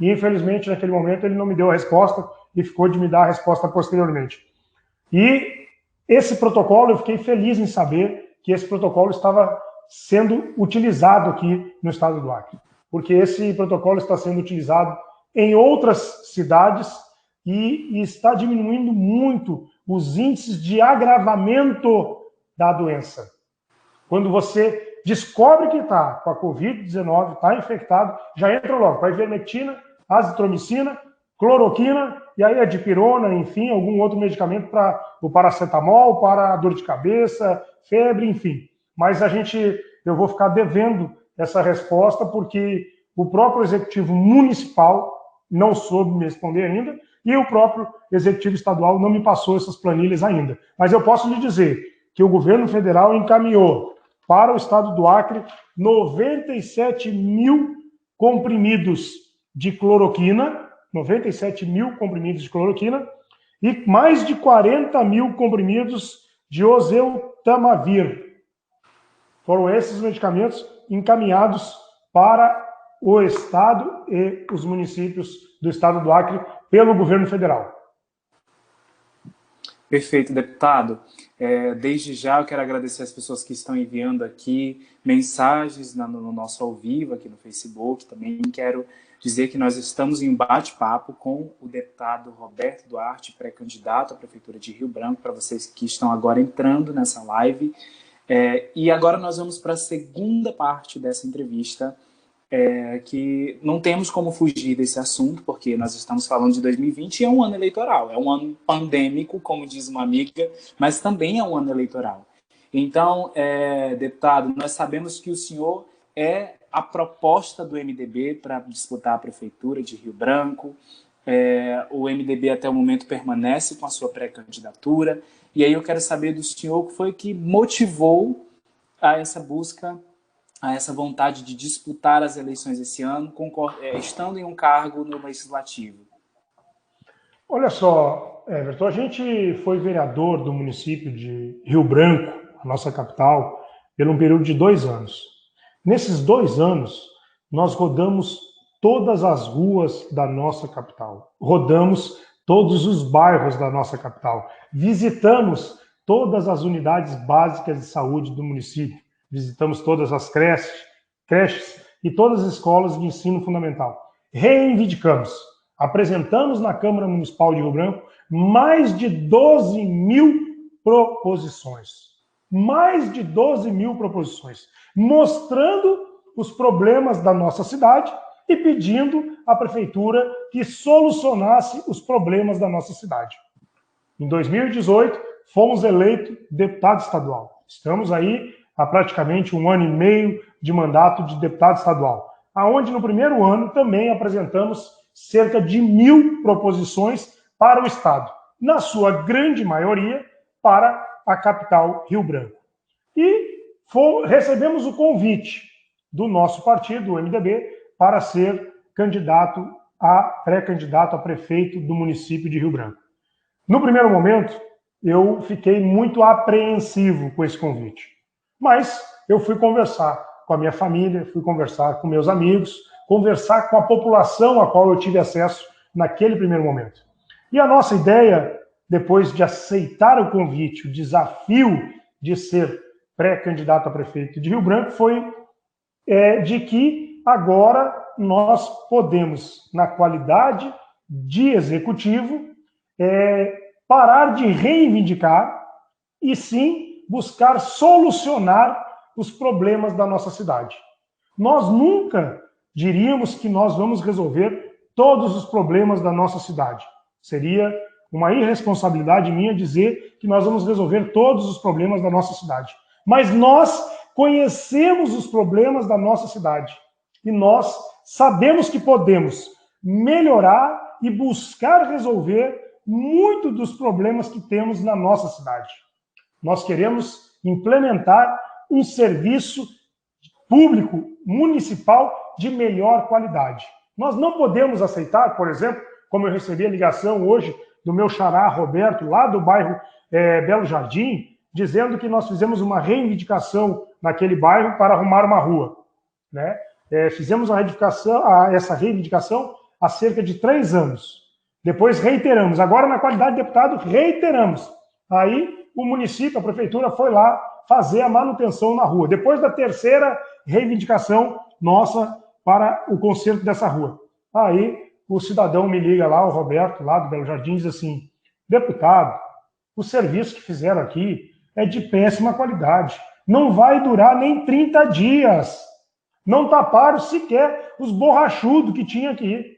E, infelizmente, naquele momento, ele não me deu a resposta e ficou de me dar a resposta posteriormente. E esse protocolo, eu fiquei feliz em saber que esse protocolo estava sendo utilizado aqui no estado do Acre. Porque esse protocolo está sendo utilizado em outras cidades e está diminuindo muito os índices de agravamento da doença. Quando você descobre que está com a Covid-19, está infectado, já entra logo com a ivermectina, azitromicina, cloroquina, e aí a dipirona, enfim, algum outro medicamento para o paracetamol, para a dor de cabeça, febre, enfim. Mas eu vou ficar devendo essa resposta porque o próprio executivo municipal não soube me responder ainda e o próprio executivo estadual não me passou essas planilhas ainda. Mas eu posso lhe dizer que o governo federal encaminhou para o estado do Acre 97 mil comprimidos de cloroquina, 97 mil comprimidos de cloroquina e mais de 40 mil comprimidos de oseltamivir. Foram esses medicamentos encaminhados para o estado e os municípios do estado do Acre pelo governo federal. Perfeito, deputado. Desde já eu quero agradecer as pessoas que estão enviando aqui mensagens no nosso ao vivo aqui no Facebook. Também quero dizer que nós estamos em um bate-papo com o deputado Roberto Duarte, pré-candidato à Prefeitura de Rio Branco, para vocês que estão agora entrando nessa live. E agora nós vamos para a segunda parte dessa entrevista, que não temos como fugir desse assunto, porque nós estamos falando de 2020 e é um ano eleitoral, é um ano pandêmico, como diz uma amiga, mas também é um ano eleitoral. Então, deputado, nós sabemos que o senhor é a proposta do MDB para disputar a Prefeitura de Rio Branco. O MDB até o momento permanece com a sua pré-candidatura, e aí eu quero saber do senhor o que foi que motivou a essa busca, a essa vontade de disputar as eleições esse ano, estando em um cargo no Legislativo. Olha só, Everton, a gente foi vereador do município de Rio Branco, a nossa capital, por um período de 2 anos. Nesses 2 anos, nós rodamos todas as ruas da nossa capital, rodamos todos os bairros da nossa capital, visitamos todas as unidades básicas de saúde do município, visitamos todas as creches e todas as escolas de ensino fundamental. Reivindicamos, apresentamos na Câmara Municipal de Rio Branco mais de 12 mil proposições. Mais de 12 mil proposições, mostrando os problemas da nossa cidade e pedindo à Prefeitura que solucionasse os problemas da nossa cidade. Em 2018, fomos eleitos deputado estadual. Estamos aí há praticamente 1 ano e meio de mandato de deputado estadual, aonde no primeiro ano também apresentamos cerca de 1.000 proposições para o estado, na sua grande maioria para a capital Rio Branco. E recebemos o convite do nosso partido, o MDB, para ser pré-candidato a prefeito do município de Rio Branco. No primeiro momento, eu fiquei muito apreensivo com esse convite. Mas eu fui conversar com a minha família, fui conversar com meus amigos, conversar com a população a qual eu tive acesso naquele primeiro momento. E a nossa ideia, depois de aceitar o convite, o desafio de ser pré-candidato a prefeito de Rio Branco, foi de que agora nós podemos, na qualidade de executivo, parar de reivindicar e sim buscar solucionar os problemas da nossa cidade. Nós nunca diríamos que nós vamos resolver todos os problemas da nossa cidade. Seria uma irresponsabilidade minha dizer que nós vamos resolver todos os problemas da nossa cidade. Mas nós conhecemos os problemas da nossa cidade e nós sabemos que podemos melhorar e buscar resolver muito dos problemas que temos na nossa cidade. Nós queremos implementar um serviço público municipal de melhor qualidade. Nós não podemos aceitar, por exemplo, como eu recebi a ligação hoje do meu xará Roberto, lá do bairro Belo Jardim, dizendo que nós fizemos uma reivindicação naquele bairro para arrumar uma rua, né? Fizemos essa reivindicação há cerca de 3 anos. Depois reiteramos. Agora, na qualidade de deputado, reiteramos. Aí, o município, a prefeitura, foi lá fazer a manutenção na rua. Depois da 3ª reivindicação nossa para o conserto dessa rua. Aí, o cidadão me liga lá, o Roberto, lá do Belo Jardim, diz assim: deputado, o serviço que fizeram aqui é de péssima qualidade. Não vai durar nem 30 dias. Não taparam sequer os borrachudos que tinha aqui.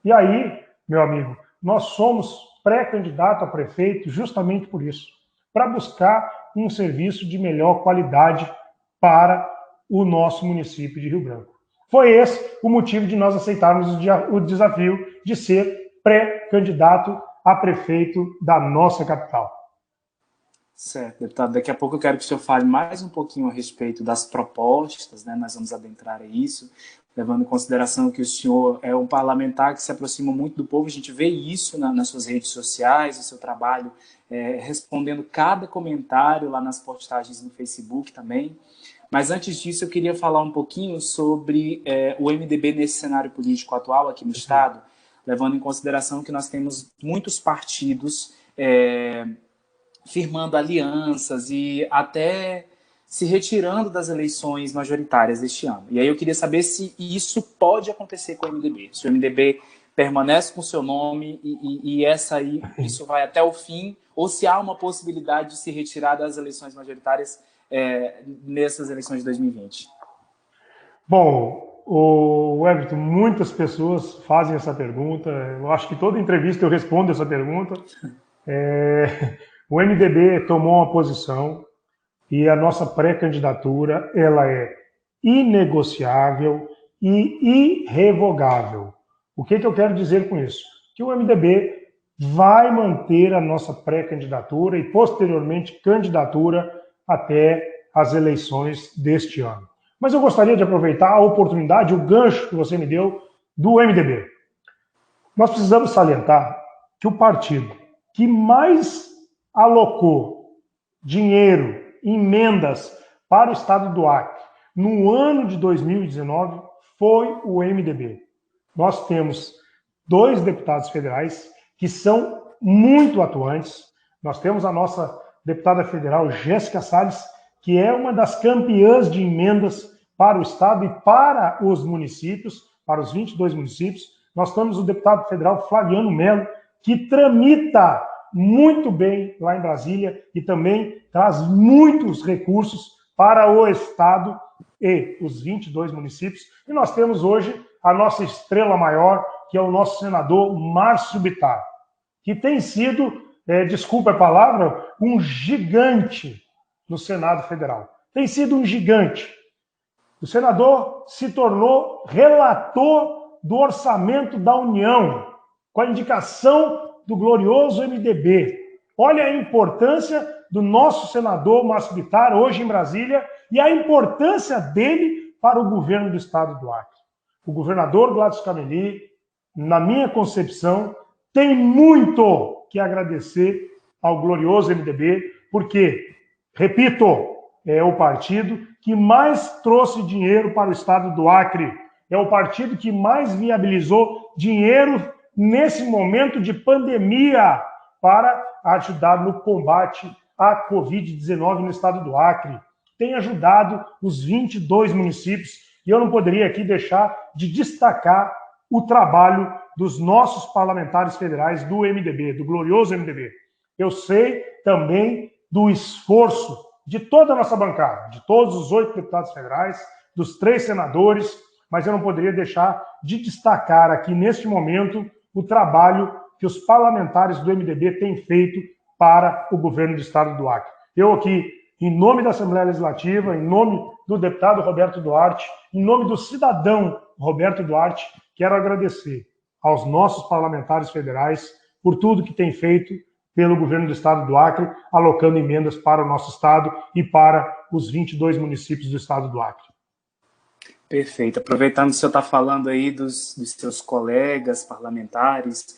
E aí, meu amigo, nós somos pré-candidato a prefeito justamente por isso, para buscar um serviço de melhor qualidade para o nosso município de Rio Branco. Foi esse o motivo de nós aceitarmos o desafio de ser pré-candidato a prefeito da nossa capital. Certo, deputado. Daqui a pouco eu quero que o senhor fale mais um pouquinho a respeito das propostas, né? Nós vamos adentrar a isso, levando em consideração que o senhor é um parlamentar que se aproxima muito do povo. A gente vê isso nas suas redes sociais, o seu trabalho respondendo cada comentário lá nas postagens no Facebook também. Mas antes disso, eu queria falar um pouquinho sobre o MDB nesse cenário político atual aqui no Estado, levando em consideração que nós temos muitos partidos firmando alianças e até se retirando das eleições majoritárias deste ano. E aí eu queria saber se isso pode acontecer com o MDB. Se o MDB permanece com o seu nome e isso vai até o fim, ou se há uma possibilidade de se retirar das eleições majoritárias nessas eleições de 2020. Bom, o Everton, muitas pessoas fazem essa pergunta. Eu acho que toda entrevista eu respondo essa pergunta. O MDB tomou uma posição e a nossa pré-candidatura ela é inegociável e irrevogável. O que eu quero dizer com isso? Que o MDB vai manter a nossa pré-candidatura e, posteriormente, candidatura até as eleições deste ano. Mas eu gostaria de aproveitar a oportunidade, o gancho que você me deu do MDB. Nós precisamos salientar que o partido que mais alocou dinheiro, emendas para o estado do Acre no ano de 2019 foi o MDB. Nós temos 2 deputados federais que são muito atuantes. Nós temos a nossa deputada federal Jéssica Salles, que é uma das campeãs de emendas para o estado e para os municípios, para os 22 municípios. Nós temos o deputado federal Flaviano Melo, que tramita muito bem lá em Brasília e também traz muitos recursos para o estado e os 22 municípios. E nós temos hoje a nossa estrela maior, que é o nosso senador Márcio Bittar, que tem sido, desculpa a palavra, um gigante no Senado Federal. Tem sido um gigante. O senador se tornou relator do orçamento da União, com a indicação do glorioso MDB. Olha a importância do nosso senador Márcio Bittar hoje em Brasília e a importância dele para o governo do estado do Acre. O governador Gladys Cameli, na minha concepção, tem muito que agradecer ao glorioso MDB, porque, repito, é o partido que mais trouxe dinheiro para o estado do Acre, é o partido que mais viabilizou dinheiro nesse momento de pandemia para ajudar no combate à Covid-19 no estado do Acre. Tem ajudado os 22 municípios e eu não poderia aqui deixar de destacar o trabalho dos nossos parlamentares federais do MDB, do glorioso MDB. Eu sei também do esforço de toda a nossa bancada, de todos os 8 deputados federais, dos 3 senadores, mas eu não poderia deixar de destacar aqui neste momento o trabalho que os parlamentares do MDB têm feito para o governo do estado do Acre. Eu aqui, em nome da Assembleia Legislativa, em nome do deputado Roberto Duarte, em nome do cidadão Roberto Duarte, quero agradecer aos nossos parlamentares federais por tudo que tem feito pelo governo do estado do Acre, alocando emendas para o nosso estado e para os 22 municípios do estado do Acre. Perfeito. Aproveitando que o senhor está falando aí dos seus colegas parlamentares,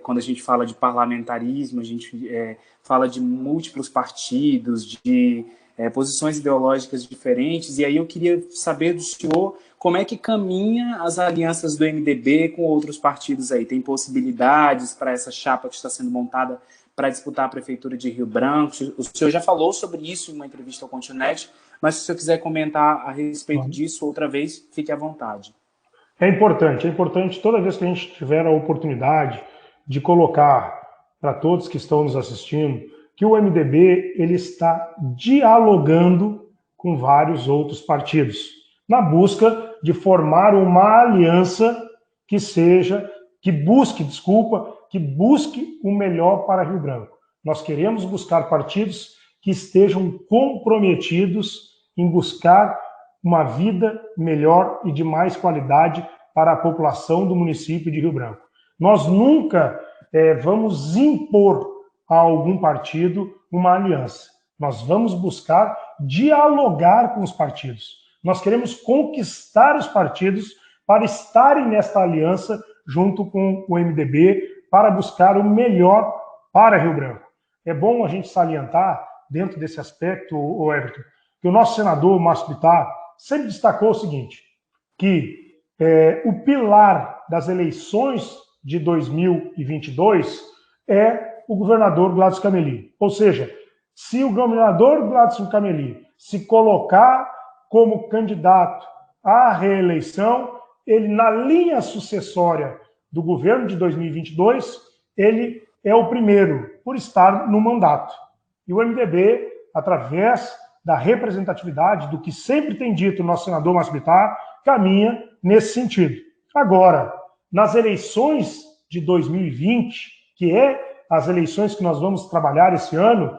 quando a gente fala de parlamentarismo, a gente fala de múltiplos partidos, de posições ideológicas diferentes, e aí eu queria saber do senhor como é que caminha as alianças do MDB com outros partidos aí. Tem possibilidades para essa chapa que está sendo montada para disputar a Prefeitura de Rio Branco? O senhor já falou sobre isso em uma entrevista ao Continente, mas se o senhor quiser comentar a respeito disso outra vez, fique à vontade. É importante toda vez que a gente tiver a oportunidade de colocar para todos que estão nos assistindo que o MDB ele está dialogando com vários outros partidos, na busca de formar uma aliança que busque o melhor para Rio Branco. Nós queremos buscar partidos que estejam comprometidos em buscar uma vida melhor e de mais qualidade para a população do município de Rio Branco. Nós nunca vamos impor a algum partido uma aliança. Nós vamos buscar dialogar com os partidos. Nós queremos conquistar os partidos para estarem nesta aliança junto com o MDB para buscar o melhor para Rio Branco. É bom a gente salientar, dentro desse aspecto, Everton, que o nosso senador, Márcio Bittar, sempre destacou o seguinte, que o pilar das eleições de 2022 é o governador Gladys Cameli. Ou seja, se o governador Gladys Cameli se colocar como candidato à reeleição, ele, na linha sucessória do governo de 2022, ele é o primeiro por estar no mandato. E o MDB, através da representatividade, do que sempre tem dito o nosso senador Márcio Bittar, caminha nesse sentido. Agora, nas eleições de 2020, que as eleições que nós vamos trabalhar esse ano,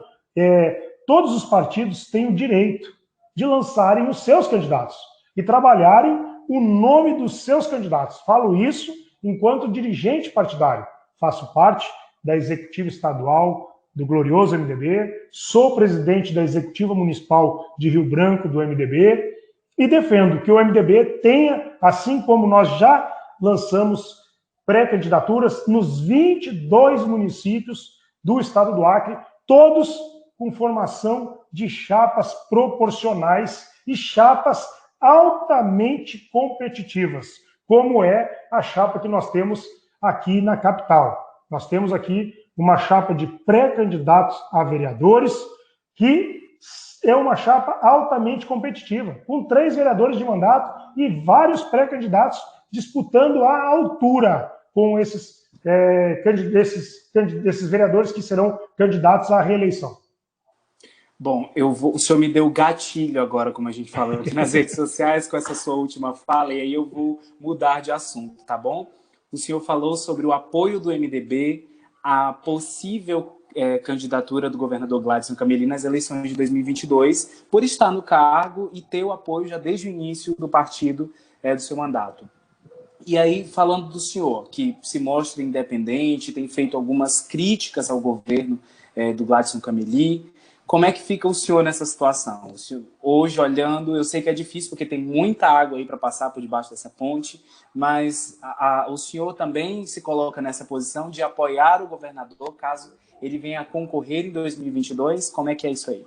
todos os partidos têm o direito de lançarem os seus candidatos e trabalharem o nome dos seus candidatos. Falo isso enquanto dirigente partidário. Faço parte da executiva estadual do glorioso MDB, sou presidente da executiva municipal de Rio Branco do MDB e defendo que o MDB tenha, assim como nós já lançamos pré-candidaturas nos 22 municípios do estado do Acre, todos com formação de chapas proporcionais e chapas altamente competitivas, como é a chapa que nós temos aqui na capital. Nós temos aqui uma chapa de pré-candidatos a vereadores, que é uma chapa altamente competitiva, com 3 vereadores de mandato e vários pré-candidatos disputando a altura com esses vereadores que serão candidatos à reeleição. Bom, o senhor me deu gatilho agora, como a gente falou aqui nas redes sociais, com essa sua última fala, e aí eu vou mudar de assunto, tá bom? O senhor falou sobre o apoio do MDB à possível candidatura do governador Gladys Cameli nas eleições de 2022, por estar no cargo e ter o apoio já desde o início do partido do seu mandato. E aí, falando do senhor, que se mostra independente, tem feito algumas críticas ao governo do Gladys Cameli, como é que fica o senhor nessa situação? Hoje, olhando, eu sei que é difícil, porque tem muita água aí para passar por debaixo dessa ponte, mas o senhor também se coloca nessa posição de apoiar o governador caso ele venha a concorrer em 2022? Como é que é isso aí?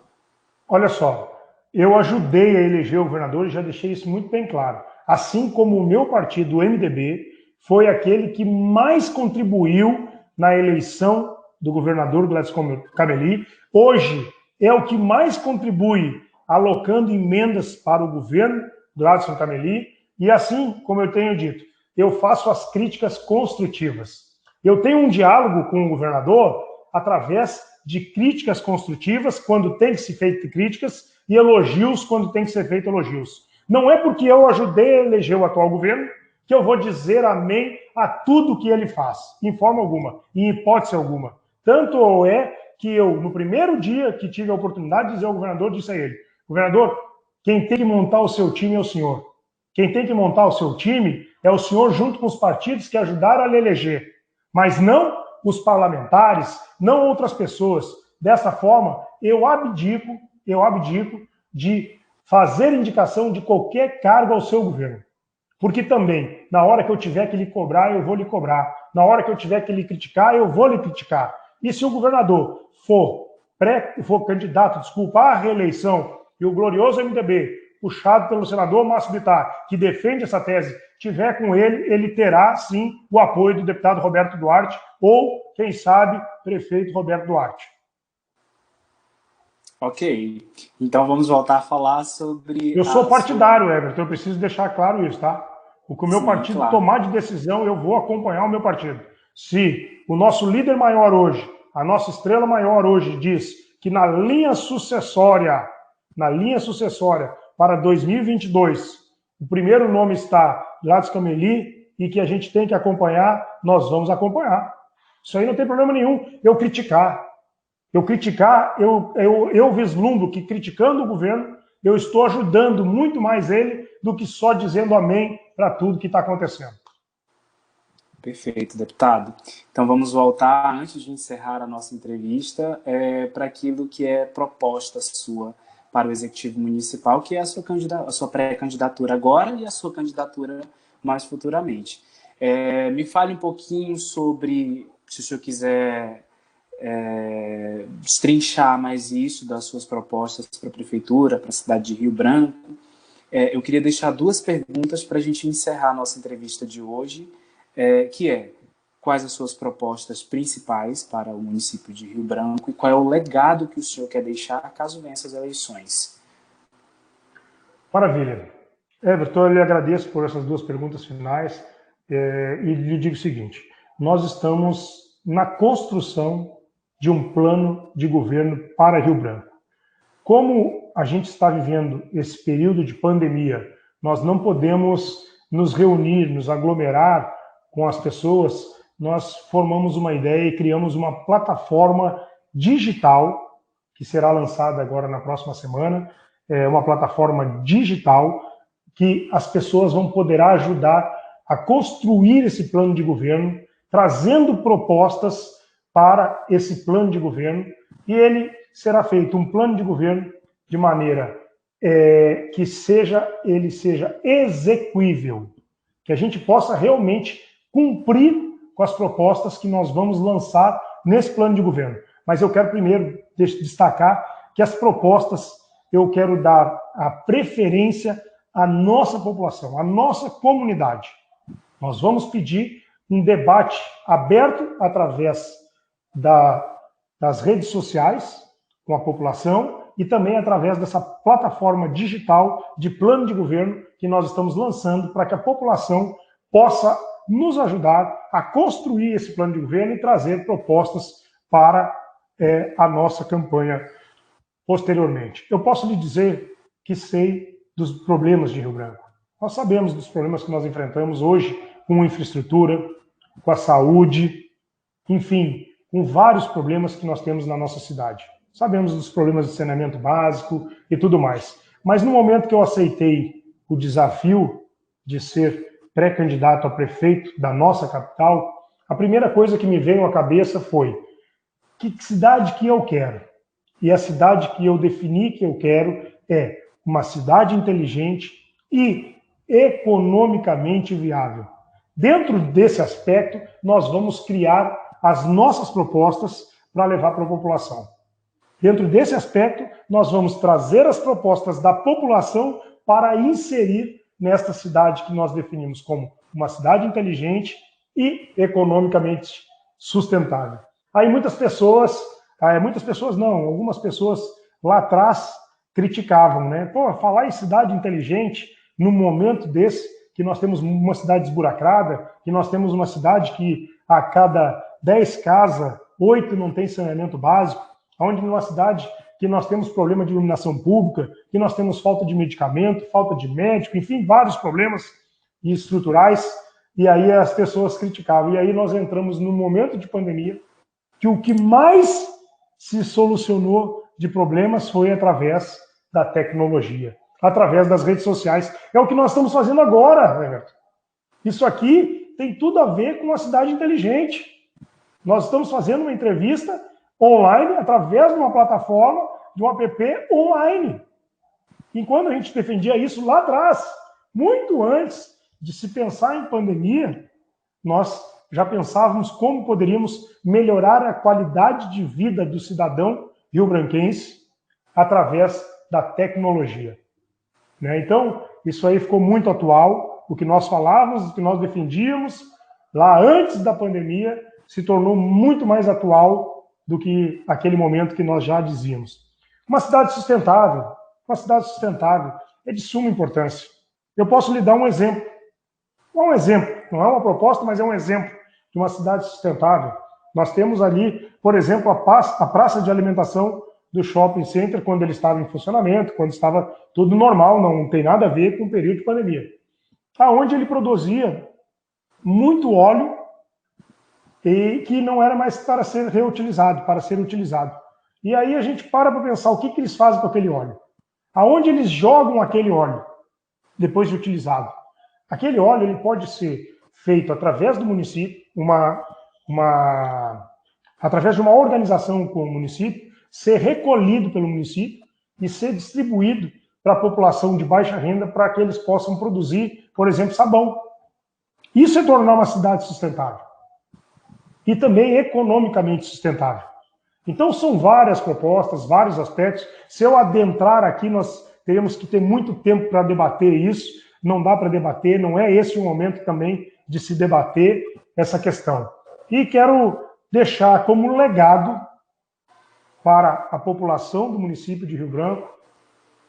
Olha só, eu ajudei a eleger o governador e já deixei isso muito bem claro. Assim como o meu partido, o MDB, foi aquele que mais contribuiu na eleição do governador Gladys Cameli, hoje é o que mais contribui alocando emendas para o governo Gladys Cameli, e assim, como eu tenho dito, eu faço as críticas construtivas. Eu tenho um diálogo com o governador através de críticas construtivas, quando tem que ser feito críticas, e elogios, quando tem que ser feito elogios. Não é porque eu ajudei a eleger o atual governo que eu vou dizer amém a tudo que ele faz, em forma alguma, em hipótese alguma. Tanto é que eu, no primeiro dia que tive a oportunidade de dizer ao governador, disse a ele: governador, quem tem que montar o seu time é o senhor. Quem tem que montar o seu time é o senhor junto com os partidos que ajudaram a lhe eleger. Mas não os parlamentares, não outras pessoas. Dessa forma, eu abdico de fazer indicação de qualquer cargo ao seu governo. Porque também, na hora que eu tiver que lhe cobrar, eu vou lhe cobrar. Na hora que eu tiver que lhe criticar, eu vou lhe criticar. E se o governador for candidato, à reeleição, e o glorioso MDB, puxado pelo senador Márcio Bittar, que defende essa tese, tiver com ele, ele terá, sim, o apoio do deputado Roberto Duarte, ou, quem sabe, prefeito Roberto Duarte. Ok. Então vamos voltar a falar sobre... Eu sou partidário, Everton, eu preciso deixar claro isso, tá? O que o meu partido tomar de decisão, eu vou acompanhar o meu partido. Se o nosso líder maior hoje, a nossa estrela maior hoje, diz que na linha sucessória para 2022, o primeiro nome está Gladys Cameli e que a gente tem que acompanhar, nós vamos acompanhar. Isso aí não tem problema nenhum. Eu vislumbro que criticando o governo, eu estou ajudando muito mais ele do que só dizendo amém para tudo que está acontecendo. Perfeito, deputado. Então vamos voltar, antes de encerrar a nossa entrevista, para aquilo que é proposta sua para o Executivo Municipal, que é a sua pré-candidatura agora e a sua candidatura mais futuramente. Me fale um pouquinho sobre, se o senhor quiser destrinchar mais isso das suas propostas para a Prefeitura, para a cidade de Rio Branco. Eu queria deixar duas perguntas para a gente encerrar a nossa entrevista de hoje, que quais as suas propostas principais para o município de Rio Branco e qual é o legado que o senhor quer deixar caso vença as eleições? Maravilha. Everton, eu lhe agradeço por essas duas perguntas finais e lhe digo o seguinte, nós estamos na construção de um plano de governo para Rio Branco. Como a gente está vivendo esse período de pandemia, nós não podemos nos reunir, nos aglomerar com as pessoas, nós formamos uma ideia e criamos uma plataforma digital, que será lançada agora na próxima semana, uma plataforma digital que as pessoas vão poder ajudar a construir esse plano de governo, trazendo propostas para esse plano de governo, e ele será feito um plano de governo de maneira que ele seja execuível, que a gente possa realmente cumprir com as propostas que nós vamos lançar nesse plano de governo. Mas eu quero primeiro destacar que as propostas eu quero dar a preferência à nossa população, à nossa comunidade. Nós vamos pedir um debate aberto através das redes sociais com a população e também através dessa plataforma digital de plano de governo que nós estamos lançando para que a população possa nos ajudar a construir esse plano de governo e trazer propostas para a nossa campanha posteriormente. Eu posso lhe dizer que sei dos problemas de Rio Branco. Nós sabemos dos problemas que nós enfrentamos hoje com infraestrutura, com a saúde, enfim, com vários problemas que nós temos na nossa cidade. Sabemos dos problemas de saneamento básico e tudo mais. Mas no momento que eu aceitei o desafio de ser pré-candidato a prefeito da nossa capital, a primeira coisa que me veio à cabeça foi que cidade que eu quero. E a cidade que eu defini que eu quero é uma cidade inteligente e economicamente viável. Dentro desse aspecto, nós vamos criar as nossas propostas para levar para a população. Dentro desse aspecto, nós vamos trazer as propostas da população para inserir nesta cidade que nós definimos como uma cidade inteligente e economicamente sustentável. Aí algumas pessoas lá atrás criticavam, né? Pô, falar em cidade inteligente num momento desse, que nós temos uma cidade esburacrada, que nós temos uma cidade que a cada 10 casas, 8 não tem saneamento básico, onde numa cidade que nós temos problema de iluminação pública, que nós temos falta de medicamento, falta de médico, enfim, vários problemas estruturais, e aí as pessoas criticavam. E aí nós entramos num momento de pandemia que o que mais se solucionou de problemas foi através da tecnologia, através das redes sociais. É o que nós estamos fazendo agora, Everton. Isso aqui tem tudo a ver com uma cidade inteligente. Nós estamos fazendo uma entrevista online, através de uma plataforma, de um app online. Enquanto a gente defendia isso lá atrás, muito antes de se pensar em pandemia, nós já pensávamos como poderíamos melhorar a qualidade de vida do cidadão rio-branquense através da tecnologia. Então, isso aí ficou muito atual. O que nós falávamos, o que nós defendíamos lá antes da pandemia, se tornou muito mais atual do que aquele momento que nós já dizíamos. Uma cidade sustentável é de suma importância. Eu posso lhe dar um exemplo. Um exemplo, não é uma proposta, mas é um exemplo de uma cidade sustentável. Nós temos ali, por exemplo, a praça de alimentação do shopping center, quando ele estava em funcionamento, quando estava tudo normal, não tem nada a ver com o período de pandemia. Aonde ele produzia muito óleo e que não era mais para ser reutilizado, para ser utilizado. E aí a gente para pensar o que eles fazem com aquele óleo. Aonde eles jogam aquele óleo depois de utilizado? Aquele óleo ele pode ser feito através do município, através de uma organização com o município, ser recolhido pelo município e ser distribuído para a população de baixa renda para que eles possam produzir, por exemplo, sabão. Isso é tornar uma cidade sustentável. E também economicamente sustentável. Então são várias propostas, vários aspectos. Se eu adentrar aqui, nós teremos que ter muito tempo para debater isso. Não dá para debater, não é esse o momento também de se debater essa questão. E quero deixar como legado para a população do município de Rio Branco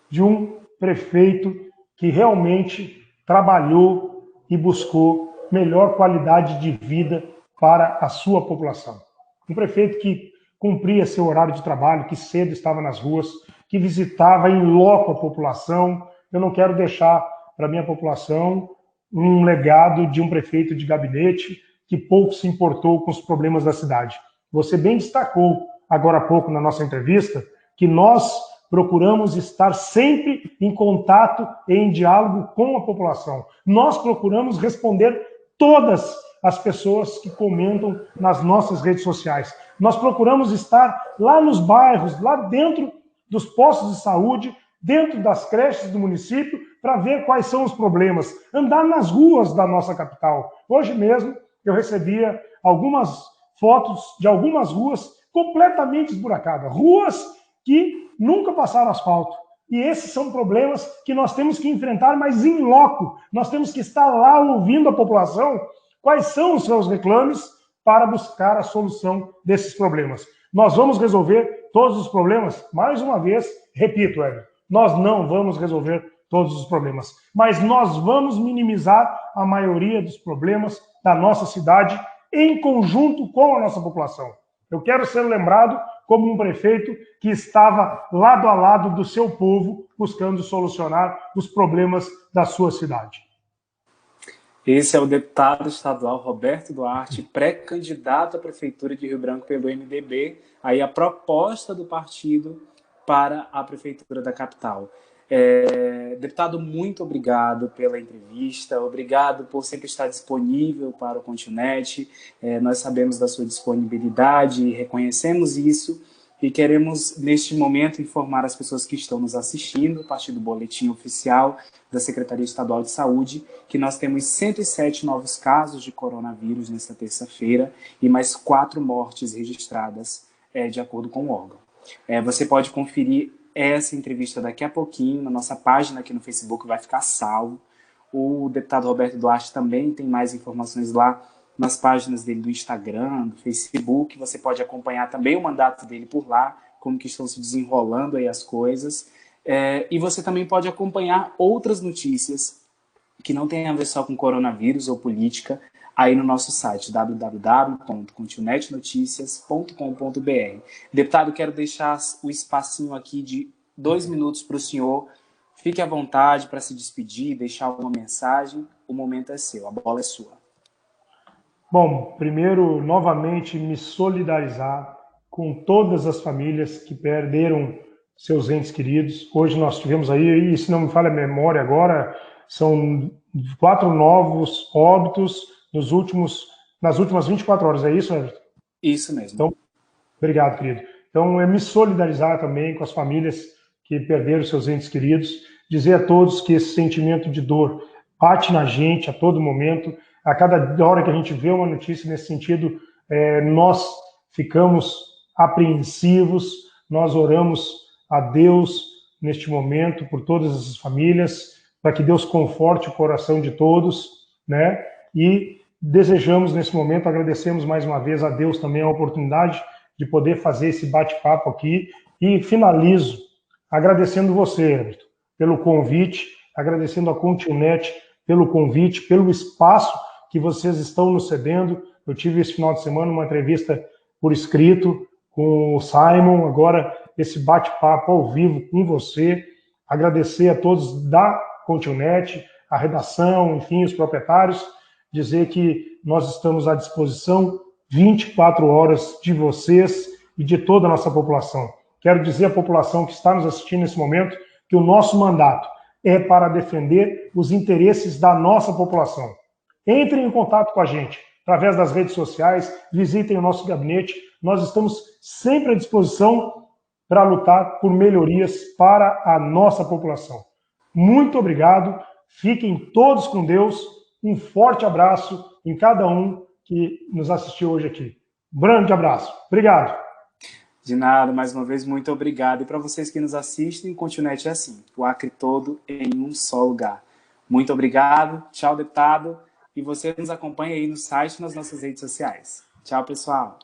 de um prefeito que realmente trabalhou e buscou melhor qualidade de vida para a sua população. Um prefeito que cumpria seu horário de trabalho, que cedo estava nas ruas, que visitava em loco a população. Eu não quero deixar para a minha população um legado de um prefeito de gabinete que pouco se importou com os problemas da cidade. Você bem destacou agora há pouco na nossa entrevista que nós procuramos estar sempre em contato e em diálogo com a população. Nós procuramos responder todas as pessoas que comentam nas nossas redes sociais. Nós procuramos estar lá nos bairros, lá dentro dos postos de saúde, dentro das creches do município, para ver quais são os problemas. Andar nas ruas da nossa capital. Hoje mesmo eu recebia algumas fotos de algumas ruas completamente esburacadas. Ruas que nunca passaram asfalto. E esses são problemas que nós temos que enfrentar, mas em loco. Nós temos que estar lá ouvindo a população quais são os seus reclames para buscar a solução desses problemas. Nós vamos resolver todos os problemas? Mais uma vez, repito, Hélio, nós não vamos resolver todos os problemas, mas nós vamos minimizar a maioria dos problemas da nossa cidade em conjunto com a nossa população. Eu quero ser lembrado como um prefeito que estava lado a lado do seu povo, buscando solucionar os problemas da sua cidade. Esse é o deputado estadual Roberto Duarte, pré-candidato à Prefeitura de Rio Branco pelo MDB, aí a proposta do partido para a Prefeitura da capital. Deputado, muito obrigado pela entrevista, obrigado por sempre estar disponível para o Continente. Nós sabemos da sua disponibilidade, reconhecemos isso e queremos, neste momento, informar as pessoas que estão nos assistindo, a partir do boletim oficial da Secretaria Estadual de Saúde, que nós temos 107 novos casos de coronavírus nesta terça-feira e mais 4 mortes registradas, de acordo com o órgão. Você pode conferir essa entrevista daqui a pouquinho na nossa página aqui no Facebook, vai ficar salvo. O deputado Roberto Duarte também tem mais informações lá nas páginas dele do Instagram, do Facebook. Você pode acompanhar também o mandato dele por lá, como que estão se desenrolando aí as coisas. E você também pode acompanhar outras notícias que não tem a ver só com coronavírus ou política, aí no nosso site, www.continentenoticias.com.br. Deputado, quero deixar o espacinho aqui de 2 minutos para o senhor. Fique à vontade para se despedir, deixar uma mensagem. O momento é seu, a bola é sua. Bom, primeiro, novamente, me solidarizar com todas as famílias que perderam seus entes queridos. Hoje nós tivemos aí, e se não me falha a memória agora, são 4 novos óbitos nas últimas 24 horas, é isso, Everton? Isso mesmo. Então, obrigado, querido. Então, é me solidarizar também com as famílias que perderam seus entes queridos, dizer a todos que esse sentimento de dor bate na gente a todo momento, a cada hora que a gente vê uma notícia nesse sentido, nós ficamos apreensivos, nós oramos a Deus neste momento por todas as famílias, para que Deus conforte o coração de todos, né? E desejamos nesse momento, agradecemos mais uma vez a Deus também a oportunidade de poder fazer esse bate-papo aqui e finalizo agradecendo você, Everton, pelo convite, agradecendo a Continet pelo convite, pelo espaço que vocês estão nos cedendo. Eu tive esse final de semana uma entrevista por escrito com o Simon, agora esse bate-papo ao vivo com você. Agradecer a todos da Continet, a redação, enfim, os proprietários, dizer que nós estamos à disposição 24 horas de vocês e de toda a nossa população. Quero dizer à população que está nos assistindo nesse momento que o nosso mandato é para defender os interesses da nossa população. Entrem em contato com a gente através das redes sociais, visitem o nosso gabinete. Nós estamos sempre à disposição para lutar por melhorias para a nossa população. Muito obrigado, fiquem todos com Deus, um forte abraço em cada um que nos assistiu hoje aqui. Um grande abraço, obrigado. De nada, mais uma vez, muito obrigado. E para vocês que nos assistem, Continet é assim, o Acre todo em um só lugar. Muito obrigado, tchau, deputado, e você nos acompanha aí no site e nas nossas redes sociais. Tchau, pessoal.